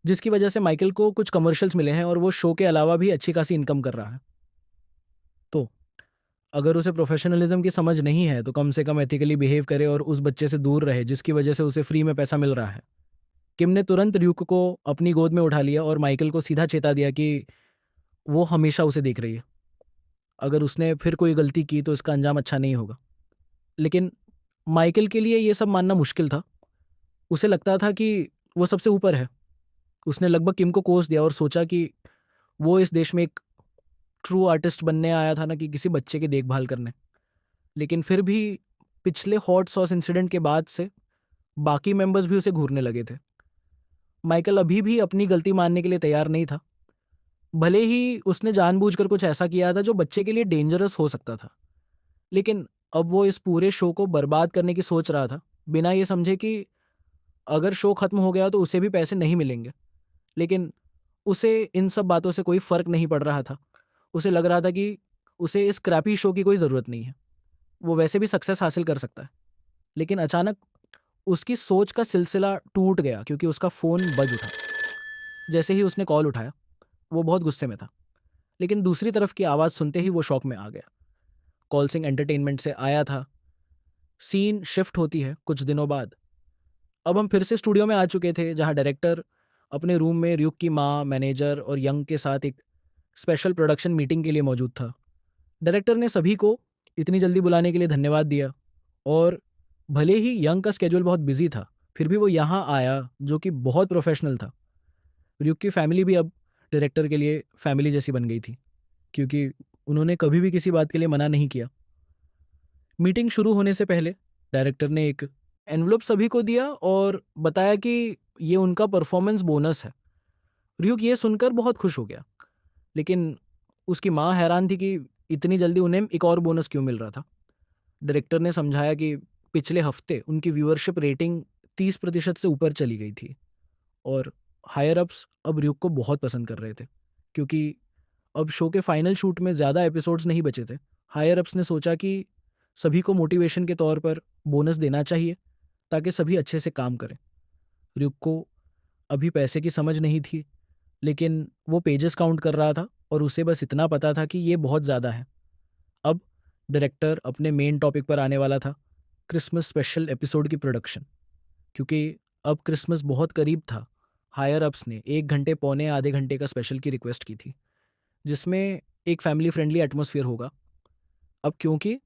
जिसकी वजह से माइकल को कुछ कमर्शियल्स मिले हैं और वो शो के अलावा भी अच्छी खासी इनकम कर रहा है। तो अगर उसे प्रोफेशनलिज्म की समझ नहीं है तो कम से कम एथिकली बिहेव करे और उस बच्चे से दूर रहे जिसकी वजह से उसे फ्री में पैसा मिल रहा है। किम ने तुरंत र्यूक को अपनी गोद में उठा लिया और माइकल को सीधा चेता दिया कि वो हमेशा उसे देख रही है। अगर उसने फिर कोई गलती की तो इसका अंजाम अच्छा नहीं होगा। लेकिन माइकल के लिए ये सब मानना मुश्किल था। उसे लगता था कि वो सबसे ऊपर है। उसने लगभग किम को कोस दिया और सोचा कि वो इस देश में एक ट्रू आर्टिस्ट बनने आया था ना कि किसी बच्चे की देखभाल करने। लेकिन फिर भी पिछले हॉट सॉस इंसिडेंट के बाद से बाकी मेंबर्स भी उसे घूरने लगे थे। माइकल अभी भी अपनी गलती मानने के लिए तैयार नहीं था, भले ही उसने जानबूझकर कुछ ऐसा किया था जो बच्चे के लिए डेंजरस हो सकता था। लेकिन अब वो इस पूरे शो को बर्बाद करने की सोच रहा था, बिना ये समझे कि अगर शो खत्म हो गया तो उसे भी पैसे नहीं मिलेंगे। लेकिन उसे इन सब बातों से कोई फर्क नहीं पड़ रहा था। उसे लग रहा था कि उसे इस क्रैपी शो की कोई ज़रूरत नहीं है, वो वैसे भी सक्सेस हासिल कर सकता है। लेकिन अचानक उसकी सोच का सिलसिला टूट गया क्योंकि उसका फ़ोन बज उठा। जैसे ही उसने कॉल उठाया, वो बहुत गुस्से में था, लेकिन दूसरी तरफ की आवाज़ सुनते ही वो शॉक में आ गया। कॉल सिंह एंटरटेनमेंट से आया था। सीन शिफ्ट होती है कुछ दिनों बाद। अब हम फिर से स्टूडियो में आ चुके थे जहाँ डायरेक्टर अपने रूम में र्यूक की माँ, मैनेजर और यंग के साथ एक स्पेशल प्रोडक्शन मीटिंग के लिए मौजूद था। डायरेक्टर ने सभी को इतनी जल्दी बुलाने के लिए धन्यवाद दिया और भले ही यंग का स्केड्यूल बहुत बिजी था, फिर भी वो यहाँ आया जो कि बहुत प्रोफेशनल था। र्यूक की फैमिली भी अब डायरेक्टर के लिए फैमिली जैसी बन गई थी क्योंकि उन्होंने कभी भी किसी बात के लिए मना नहीं किया। मीटिंग शुरू होने से पहले डायरेक्टर ने एक एनवलप सभी को दिया और बताया कि ये उनका परफॉर्मेंस बोनस है। र्यूक ये सुनकर बहुत खुश हो गया, लेकिन उसकी माँ हैरान थी कि इतनी जल्दी उन्हें एक और बोनस क्यों मिल रहा था। डायरेक्टर ने समझाया कि पिछले हफ्ते उनकी व्यूअरशिप रेटिंग 30% से ऊपर चली गई थी और हायर अप्स अब र्यूक को बहुत पसंद कर रहे थे क्योंकि अब शो के फाइनल शूट में ज़्यादा एपिसोड्स नहीं बचे थे। हायर अप्स ने सोचा कि सभी को मोटिवेशन के तौर पर बोनस देना चाहिए ताकि सभी अच्छे से काम करें। र्यूक को अभी पैसे की समझ नहीं थी, लेकिन वो पेजेस काउंट कर रहा था और उसे बस इतना पता था कि ये बहुत ज़्यादा है। अब डायरेक्टर अपने मेन टॉपिक पर आने वाला था, क्रिसमस स्पेशल एपिसोड की प्रोडक्शन। क्योंकि अब क्रिसमस बहुत करीब था, हायर अप्स ने 1 घंटे पौने आधे घंटे का स्पेशल की रिक्वेस्ट की थी जिसमें एक फैमिली फ्रेंडली एटमॉस्फेयर होगा। अब क्योंकि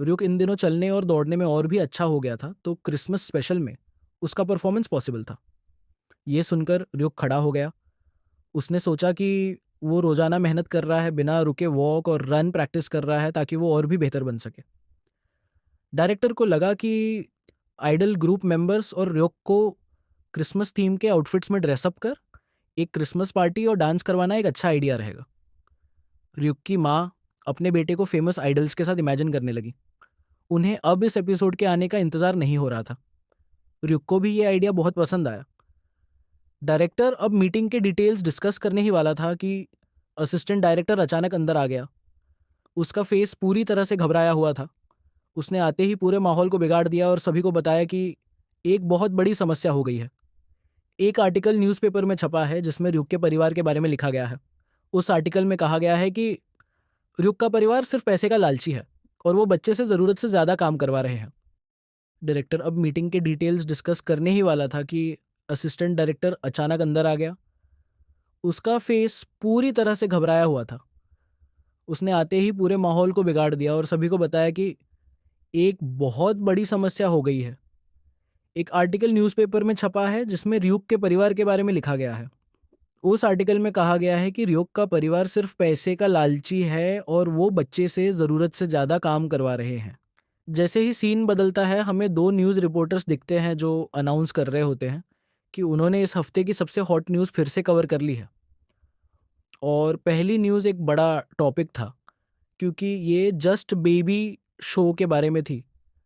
र्यूक इन दिनों चलने और दौड़ने में और भी अच्छा हो गया था तो क्रिसमस स्पेशल में उसका परफॉर्मेंस पॉसिबल था। ये सुनकर र्यूक खड़ा हो गया। उसने सोचा कि वो रोज़ाना मेहनत कर रहा है, बिना रुके वॉक और रन प्रैक्टिस कर रहा है ताकि वो और भी बेहतर बन सके। डायरेक्टर को लगा कि आइडल ग्रुप मेंबर्स और र्यूक को क्रिसमस थीम के आउटफिट्स में ड्रेसअप कर एक क्रिसमस पार्टी और डांस करवाना एक अच्छा आइडिया रहेगा। र्यूक की माँ अपने बेटे को फेमस आइडल्स के साथ इमेजिन करने लगी। उन्हें अब इस एपिसोड के आने का इंतज़ार नहीं हो रहा था। र्यूक को भी ये आइडिया बहुत पसंद आया। डायरेक्टर अब मीटिंग के डिटेल्स डिस्कस करने ही वाला था कि असिस्टेंट डायरेक्टर अचानक अंदर आ गया। उसका फेस पूरी तरह से घबराया हुआ था। उसने आते ही पूरे माहौल को बिगाड़ दिया और सभी को बताया कि एक बहुत बड़ी समस्या हो गई है। एक आर्टिकल न्यूज़पेपर में छपा है जिसमें र्यूक के परिवार के बारे में लिखा गया है। उस आर्टिकल में कहा गया है कि र्यूक का परिवार सिर्फ पैसे का लालची है और वो बच्चे से ज़रूरत से ज़्यादा काम करवा रहे हैं। डायरेक्टर अब मीटिंग के डिटेल्स डिस्कस करने ही वाला था कि असिस्टेंट डायरेक्टर अचानक अंदर आ गया। उसका फेस पूरी तरह से घबराया हुआ था। उसने आते ही पूरे माहौल को बिगाड़ दिया और सभी को बताया कि एक बहुत बड़ी समस्या हो गई है। एक आर्टिकल न्यूज़पेपर में छपा है जिसमें र्यूक के परिवार के बारे में लिखा गया है। उस आर्टिकल में कहा गया है कि र्यूक का परिवार सिर्फ पैसे का लालची है और वो बच्चे से ज़रूरत से ज़्यादा काम करवा रहे हैं। जैसे ही सीन बदलता है, हमें 2 न्यूज़ रिपोर्टर्स दिखते हैं जो अनाउंस कर रहे होते हैं कि उन्होंने इस हफ्ते की सबसे हॉट न्यूज़ फिर से कवर कर ली है। और पहली न्यूज़ एक बड़ा टॉपिक था क्योंकि ये जस्ट बेबी शो के बारे में थी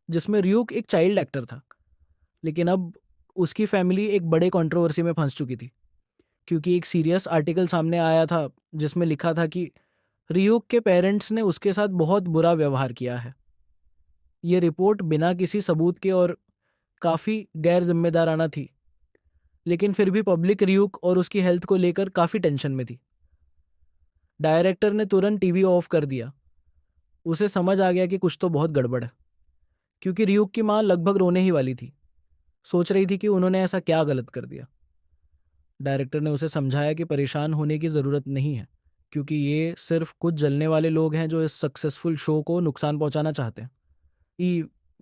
जिसमें र्यूक एक चाइल्ड एक्टर था। लेकिन अब उसकी फैमिली एक बड़े कंट्रोवर्सी में फंस चुकी थी क्योंकि एक सीरियस आर्टिकल सामने आया था जिसमें लिखा था कि र्यूक के पेरेंट्स ने उसके साथ बहुत बुरा व्यवहार किया है। ये रिपोर्ट बिना किसी सबूत के और काफ़ी गैर जिम्मेदाराना थी। लेकिन फिर भी पब्लिक रियूक और उसकी हेल्थ को लेकर काफ़ी टेंशन में थी। डायरेक्टर ने तुरंत टीवी ऑफ कर दिया। उसे समझ आ गया कि कुछ तो बहुत गड़बड़ है, क्योंकि रियूक की माँ लगभग रोने ही वाली थी। सोच रही थी कि उन्होंने ऐसा क्या गलत कर दिया। डायरेक्टर ने उसे समझाया कि परेशान होने की ज़रूरत नहीं है, क्योंकि ये सिर्फ कुछ जलने वाले लोग हैं जो इस सक्सेसफुल शो को नुकसान पहुंचाना चाहते हैं।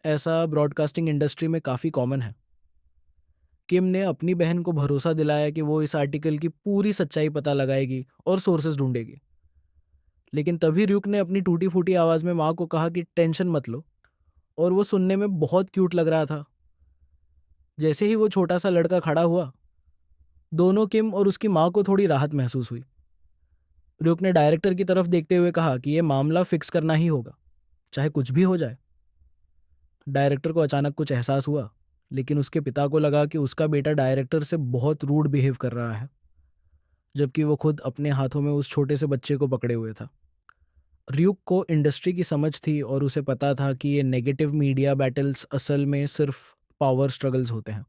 ऐसा ब्रॉडकास्टिंग इंडस्ट्री में काफ़ी कॉमन है। किम ने अपनी बहन को भरोसा दिलाया कि वो इस आर्टिकल की पूरी सच्चाई पता लगाएगी और सोर्सेज ढूंढेगी। लेकिन तभी र्यूक ने अपनी टूटी फूटी आवाज़ में माँ को कहा कि टेंशन मत लो, और वो सुनने में बहुत क्यूट लग रहा था। जैसे ही वो छोटा सा लड़का खड़ा हुआ, दोनों किम और उसकी माँ को थोड़ी राहत महसूस हुई। र्यूक ने डायरेक्टर की तरफ देखते हुए कहा कि ये मामला फिक्स करना ही होगा, चाहे कुछ भी हो जाए। डायरेक्टर को अचानक कुछ एहसास हुआ, लेकिन उसके पिता को लगा कि उसका बेटा डायरेक्टर से बहुत रूड बिहेव कर रहा है, जबकि वो खुद अपने हाथों में उस छोटे से बच्चे को पकड़े हुए था। र्यूक को इंडस्ट्री की समझ थी और उसे पता था कि ये नेगेटिव मीडिया बैटल्स असल में सिर्फ पावर स्ट्रगल्स होते हैं,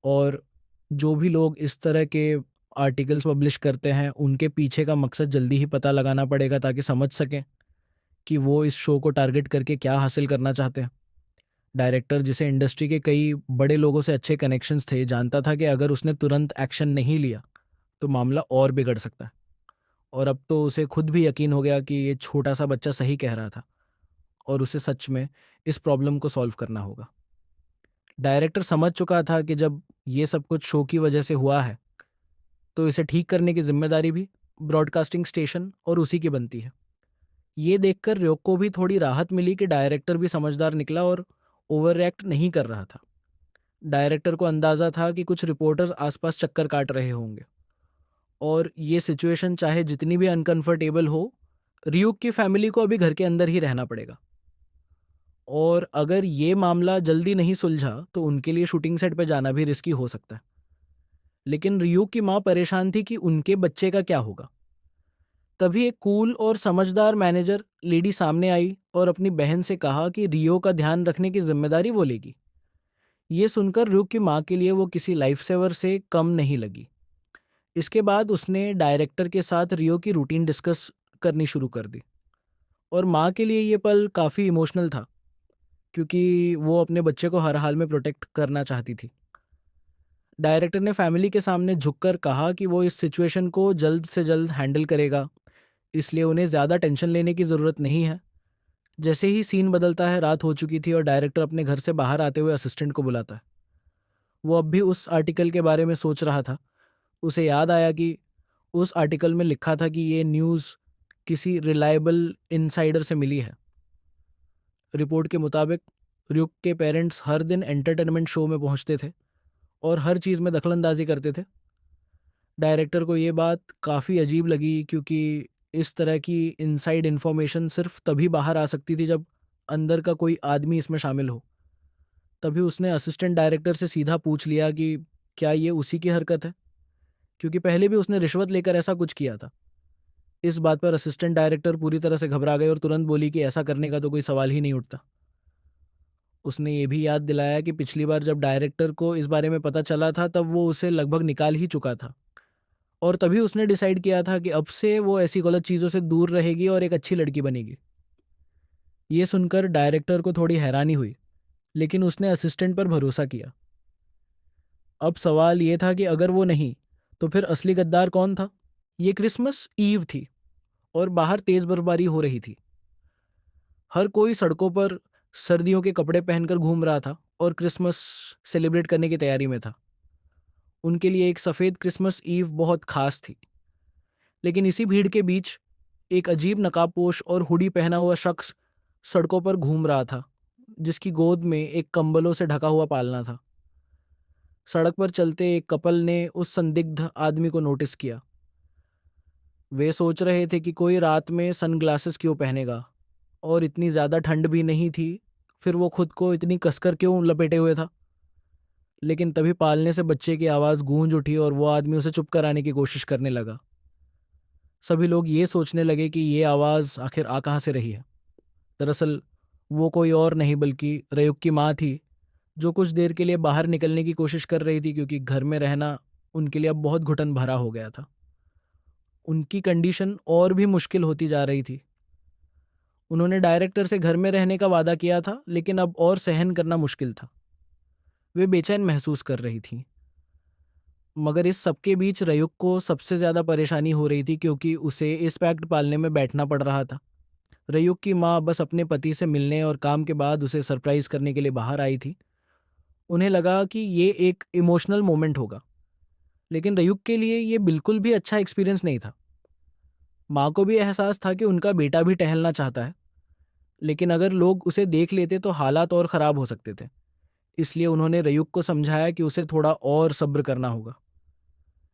और जो भी लोग इस तरह के आर्टिकल्स पब्लिश करते हैं उनके पीछे का मकसद जल्दी ही पता लगाना पड़ेगा, ताकि समझ सकें कि वो इस शो को टारगेट करके क्या हासिल करना चाहते हैं। डायरेक्टर, जिसे इंडस्ट्री के कई बड़े लोगों से अच्छे कनेक्शंस थे, जानता था कि अगर उसने तुरंत एक्शन नहीं लिया तो मामला और बिगड़ सकता है। और अब तो उसे खुद भी यकीन हो गया कि ये छोटा सा बच्चा सही कह रहा था, और उसे सच में इस प्रॉब्लम को सॉल्व करना होगा। डायरेक्टर समझ चुका था कि जब ये सब कुछ शो की वजह से हुआ है, तो इसे ठीक करने की जिम्मेदारी भी ब्रॉडकास्टिंग स्टेशन और उसी की बनती है। ये देखकर र्योक को भी थोड़ी राहत मिली कि डायरेक्टर भी समझदार निकला और ओवर रिएक्ट नहीं कर रहा था। डायरेक्टर को अंदाजा था कि कुछ रिपोर्टर्स आसपास चक्कर काट रहे होंगे, और ये सिचुएशन चाहे जितनी भी अनकंफर्टेबल हो, रियूक की फैमिली को अभी घर के अंदर ही रहना पड़ेगा। और अगर ये मामला जल्दी नहीं सुलझा तो उनके लिए शूटिंग सेट पर जाना भी रिस्की हो सकता है। लेकिन रियूक की माँ परेशान थी कि उनके बच्चे का क्या होगा। तभी एक कूल और समझदार मैनेजर लेडी सामने आई और अपनी बहन से कहा कि रियो का ध्यान रखने की जिम्मेदारी वो लेगी। ये सुनकर रियो की माँ के लिए वो किसी लाइफ सेवर से कम नहीं लगी। इसके बाद उसने डायरेक्टर के साथ रियो की रूटीन डिस्कस करनी शुरू कर दी, और माँ के लिए ये पल काफ़ी इमोशनल था, क्योंकि वो अपने बच्चे को हर हाल में प्रोटेक्ट करना चाहती थी। डायरेक्टर ने फैमिली के सामने झुककर कहा कि वो इस सिचुएशन को जल्द से जल्द हैंडल करेगा, इसलिए उन्हें ज़्यादा टेंशन लेने की ज़रूरत नहीं है। जैसे ही सीन बदलता है, रात हो चुकी थी और डायरेक्टर अपने घर से बाहर आते हुए असिस्टेंट को बुलाता है। वो अब भी उस आर्टिकल के बारे में सोच रहा था। उसे याद आया कि उस आर्टिकल में लिखा था कि ये न्यूज़ किसी रिलायबल इनसाइडर से मिली है। रिपोर्ट के मुताबिक र्यूक के पेरेंट्स हर दिन एंटरटेनमेंट शो में पहुंचते थे और हर चीज़ में दखलंदाजी करते थे। डायरेक्टर को ये बात काफ़ी अजीब लगी, क्योंकि इस तरह की इनसाइड इन्फॉर्मेशन सिर्फ तभी बाहर आ सकती थी जब अंदर का कोई आदमी इसमें शामिल हो। तभी उसने असिस्टेंट डायरेक्टर से सीधा पूछ लिया कि क्या ये उसी की हरकत है, क्योंकि पहले भी उसने रिश्वत लेकर ऐसा कुछ किया था। इस बात पर असिस्टेंट डायरेक्टर पूरी तरह से घबरा गए और तुरंत बोली कि ऐसा करने का तो कोई सवाल ही नहीं उठता। उसने ये भी याद दिलाया कि पिछली बार जब डायरेक्टर को इस बारे में पता चला था तब वो उसे लगभग निकाल ही चुका था, और तभी उसने डिसाइड किया था कि अब से वो ऐसी गलत चीज़ों से दूर रहेगी और एक अच्छी लड़की बनेगी। ये सुनकर डायरेक्टर को थोड़ी हैरानी हुई, लेकिन उसने असिस्टेंट पर भरोसा किया। अब सवाल ये था कि अगर वो नहीं, तो फिर असली गद्दार कौन था। ये क्रिसमस ईव थी और बाहर तेज बर्फबारी हो रही थी। हर कोई सड़कों पर सर्दियों के कपड़े पहनकर घूम रहा था और क्रिसमस सेलिब्रेट करने की तैयारी में था। उनके लिए एक सफ़ेद क्रिसमस ईव बहुत खास थी। लेकिन इसी भीड़ के बीच एक अजीब नकाबपोश और हुडी पहना हुआ शख्स सड़कों पर घूम रहा था, जिसकी गोद में एक कंबलों से ढका हुआ पालना था। सड़क पर चलते एक कपल ने उस संदिग्ध आदमी को नोटिस किया। वे सोच रहे थे कि कोई रात में सनग्लासेस क्यों पहनेगा, और इतनी ज़्यादा ठंड भी नहीं थी, फिर वो खुद को इतनी कसकर क्यों लपेटे हुए था। लेकिन तभी पालने से बच्चे की आवाज़ गूंज उठी और वो आदमी उसे चुप कराने की कोशिश करने लगा। सभी लोग ये सोचने लगे कि ये आवाज़ आखिर आ कहाँ से रही है। दरअसल वो कोई और नहीं बल्कि रयुक की माँ थी, जो कुछ देर के लिए बाहर निकलने की कोशिश कर रही थी क्योंकि घर में रहना उनके लिए अब बहुत घुटन भरा हो गया था। उनकी कंडीशन और भी मुश्किल होती जा रही थी। उन्होंने डायरेक्टर से घर में रहने का वादा किया था, लेकिन अब और सहन करना मुश्किल था। वे बेचैन महसूस कर रही थीं। मगर इस सबके बीच रयुक को सबसे ज़्यादा परेशानी हो रही थी क्योंकि उसे इस पैक्ट पालने में बैठना पड़ रहा था। रयुक की माँ बस अपने पति से मिलने और काम के बाद उसे सरप्राइज करने के लिए बाहर आई थी। उन्हें लगा कि ये एक इमोशनल मोमेंट होगा, लेकिन रयुक के लिए ये बिल्कुल भी अच्छा एक्सपीरियंस नहीं था। माँ को भी एहसास था कि उनका बेटा भी टहलना चाहता है, लेकिन अगर लोग उसे देख लेते तो हालात और ख़राब हो सकते थे। इसलिए उन्होंने रयुक को समझाया कि उसे थोड़ा और सब्र करना होगा।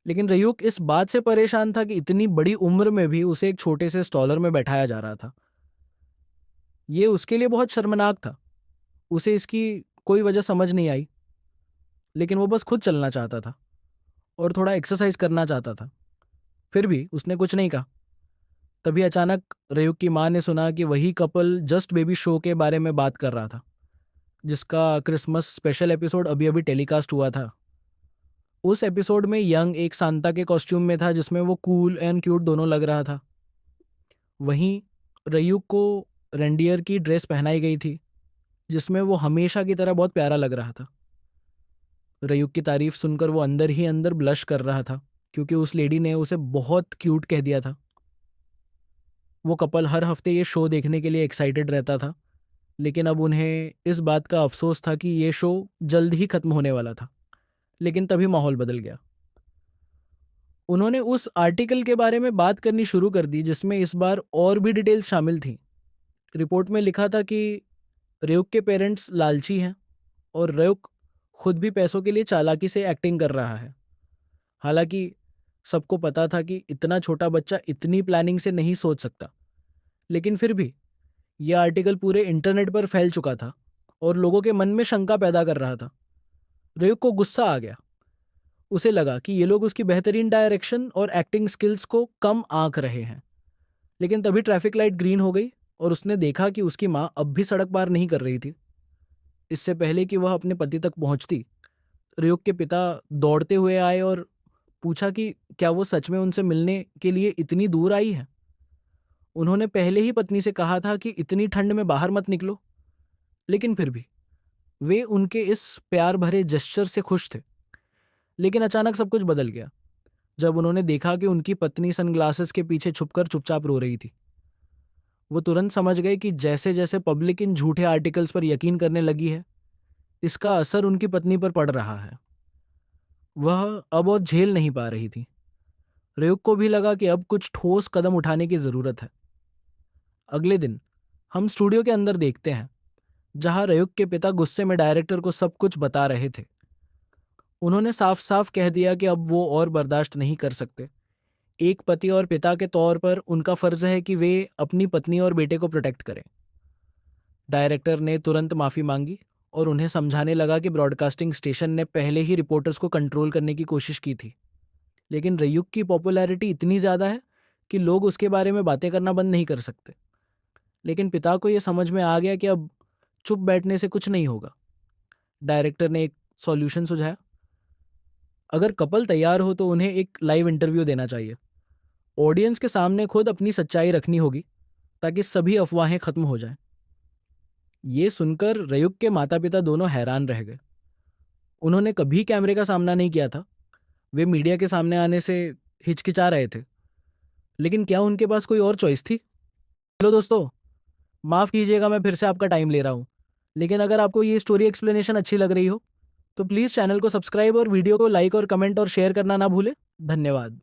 लेकिन रयुक इस बात से परेशान था कि इतनी बड़ी उम्र में भी उसे एक छोटे से स्टॉलर में बैठाया जा रहा था। ये उसके लिए बहुत शर्मनाक था। उसे इसकी कोई वजह समझ नहीं आई, लेकिन वो बस खुद चलना चाहता था और थोड़ा एक्सरसाइज करना चाहता था। फिर भी उसने कुछ नहीं कहा। तभी अचानक रयुक की माँ ने सुना कि वही कपल जस्ट बेबी शो के बारे में बात कर रहा था, जिसका क्रिसमस स्पेशल एपिसोड अभी अभी टेलीकास्ट हुआ था। उस एपिसोड में यंग एक सांता के कॉस्ट्यूम में था, जिसमें वो कूल एंड क्यूट दोनों लग रहा था। वहीं रयुक को रेंडियर की ड्रेस पहनाई गई थी, जिसमें वो हमेशा की तरह बहुत प्यारा लग रहा था। रयुक की तारीफ सुनकर वो अंदर ही अंदर ब्लश कर रहा था, क्योंकि उस लेडी ने उसे बहुत क्यूट कह दिया था। वो कपल हर हफ्ते ये शो देखने के लिए एक्साइटेड रहता था, लेकिन अब उन्हें इस बात का अफसोस था कि ये शो जल्द ही खत्म होने वाला था। लेकिन तभी माहौल बदल गया। उन्होंने उस आर्टिकल के बारे में बात करनी शुरू कर दी, जिसमें इस बार और भी डिटेल्स शामिल थीं। रिपोर्ट में लिखा था कि रयुक के पेरेंट्स लालची हैं और रयुक खुद भी पैसों के लिए चालाकी से एक्टिंग कर रहा है। हालांकि सबको पता था कि इतना छोटा बच्चा इतनी प्लानिंग से नहीं सोच सकता, लेकिन फिर भी यह आर्टिकल पूरे इंटरनेट पर फैल चुका था और लोगों के मन में शंका पैदा कर रहा था। रयुक को गुस्सा आ गया। उसे लगा कि ये लोग उसकी बेहतरीन डायरेक्शन और एक्टिंग स्किल्स को कम आंक रहे हैं। लेकिन तभी ट्रैफिक लाइट ग्रीन हो गई और उसने देखा कि उसकी माँ अब भी सड़क पार नहीं कर रही थी। इससे पहले कि वह अपने पति तक पहुंचती, रयुक के पिता दौड़ते हुए आए और पूछा कि क्या वो सच में उनसे मिलने के लिए इतनी दूर आई है। उन्होंने पहले ही पत्नी से कहा था कि इतनी ठंड में बाहर मत निकलो, लेकिन फिर भी वे उनके इस प्यार भरे जेस्चर से खुश थे। लेकिन अचानक सब कुछ बदल गया जब उन्होंने देखा कि उनकी पत्नी सनग्लासेस के पीछे छुपकर चुपचाप रो रही थी। वो तुरंत समझ गए कि जैसे जैसे पब्लिक इन झूठे आर्टिकल्स पर यकीन करने लगी है, इसका असर उनकी पत्नी पर पड़ रहा है। वह अब और झेल नहीं पा रही थी। रयुक को भी लगा कि अब कुछ ठोस कदम उठाने की जरूरत है। अगले दिन हम स्टूडियो के अंदर देखते हैं, जहां रयुक के पिता गुस्से में डायरेक्टर को सब कुछ बता रहे थे। उन्होंने साफ साफ कह दिया कि अब वो और बर्दाश्त नहीं कर सकते। एक पति और पिता के तौर पर उनका फर्ज है कि वे अपनी पत्नी और बेटे को प्रोटेक्ट करें। डायरेक्टर ने तुरंत माफ़ी मांगी और उन्हें समझाने लगा कि ब्रॉडकास्टिंग स्टेशन ने पहले ही रिपोर्टर्स को कंट्रोल करने की कोशिश की थी, लेकिन रयुक की पॉपुलैरिटी इतनी ज़्यादा है कि लोग उसके बारे में बातें करना बंद नहीं कर सकते। लेकिन पिता को यह समझ में आ गया कि अब चुप बैठने से कुछ नहीं होगा। डायरेक्टर ने एक सॉल्यूशन सुझाया। अगर कपल तैयार हो तो उन्हें एक लाइव इंटरव्यू देना चाहिए। ऑडियंस के सामने खुद अपनी सच्चाई रखनी होगी, ताकि सभी अफवाहें खत्म हो जाएं। ये सुनकर रयुक के माता पिता दोनों हैरान रह गए। उन्होंने कभी कैमरे का सामना नहीं किया था। वे मीडिया के सामने आने से हिचकिचा रहे थे, लेकिन क्या उनके पास कोई और चॉइस थी? हेलो दोस्तों, माफ़ कीजिएगा मैं फिर से आपका टाइम ले रहा हूँ, लेकिन अगर आपको ये स्टोरी एक्सप्लेनेशन अच्छी लग रही हो तो प्लीज़ चैनल को सब्सक्राइब और वीडियो को लाइक और कमेंट और शेयर करना ना भूलें। धन्यवाद।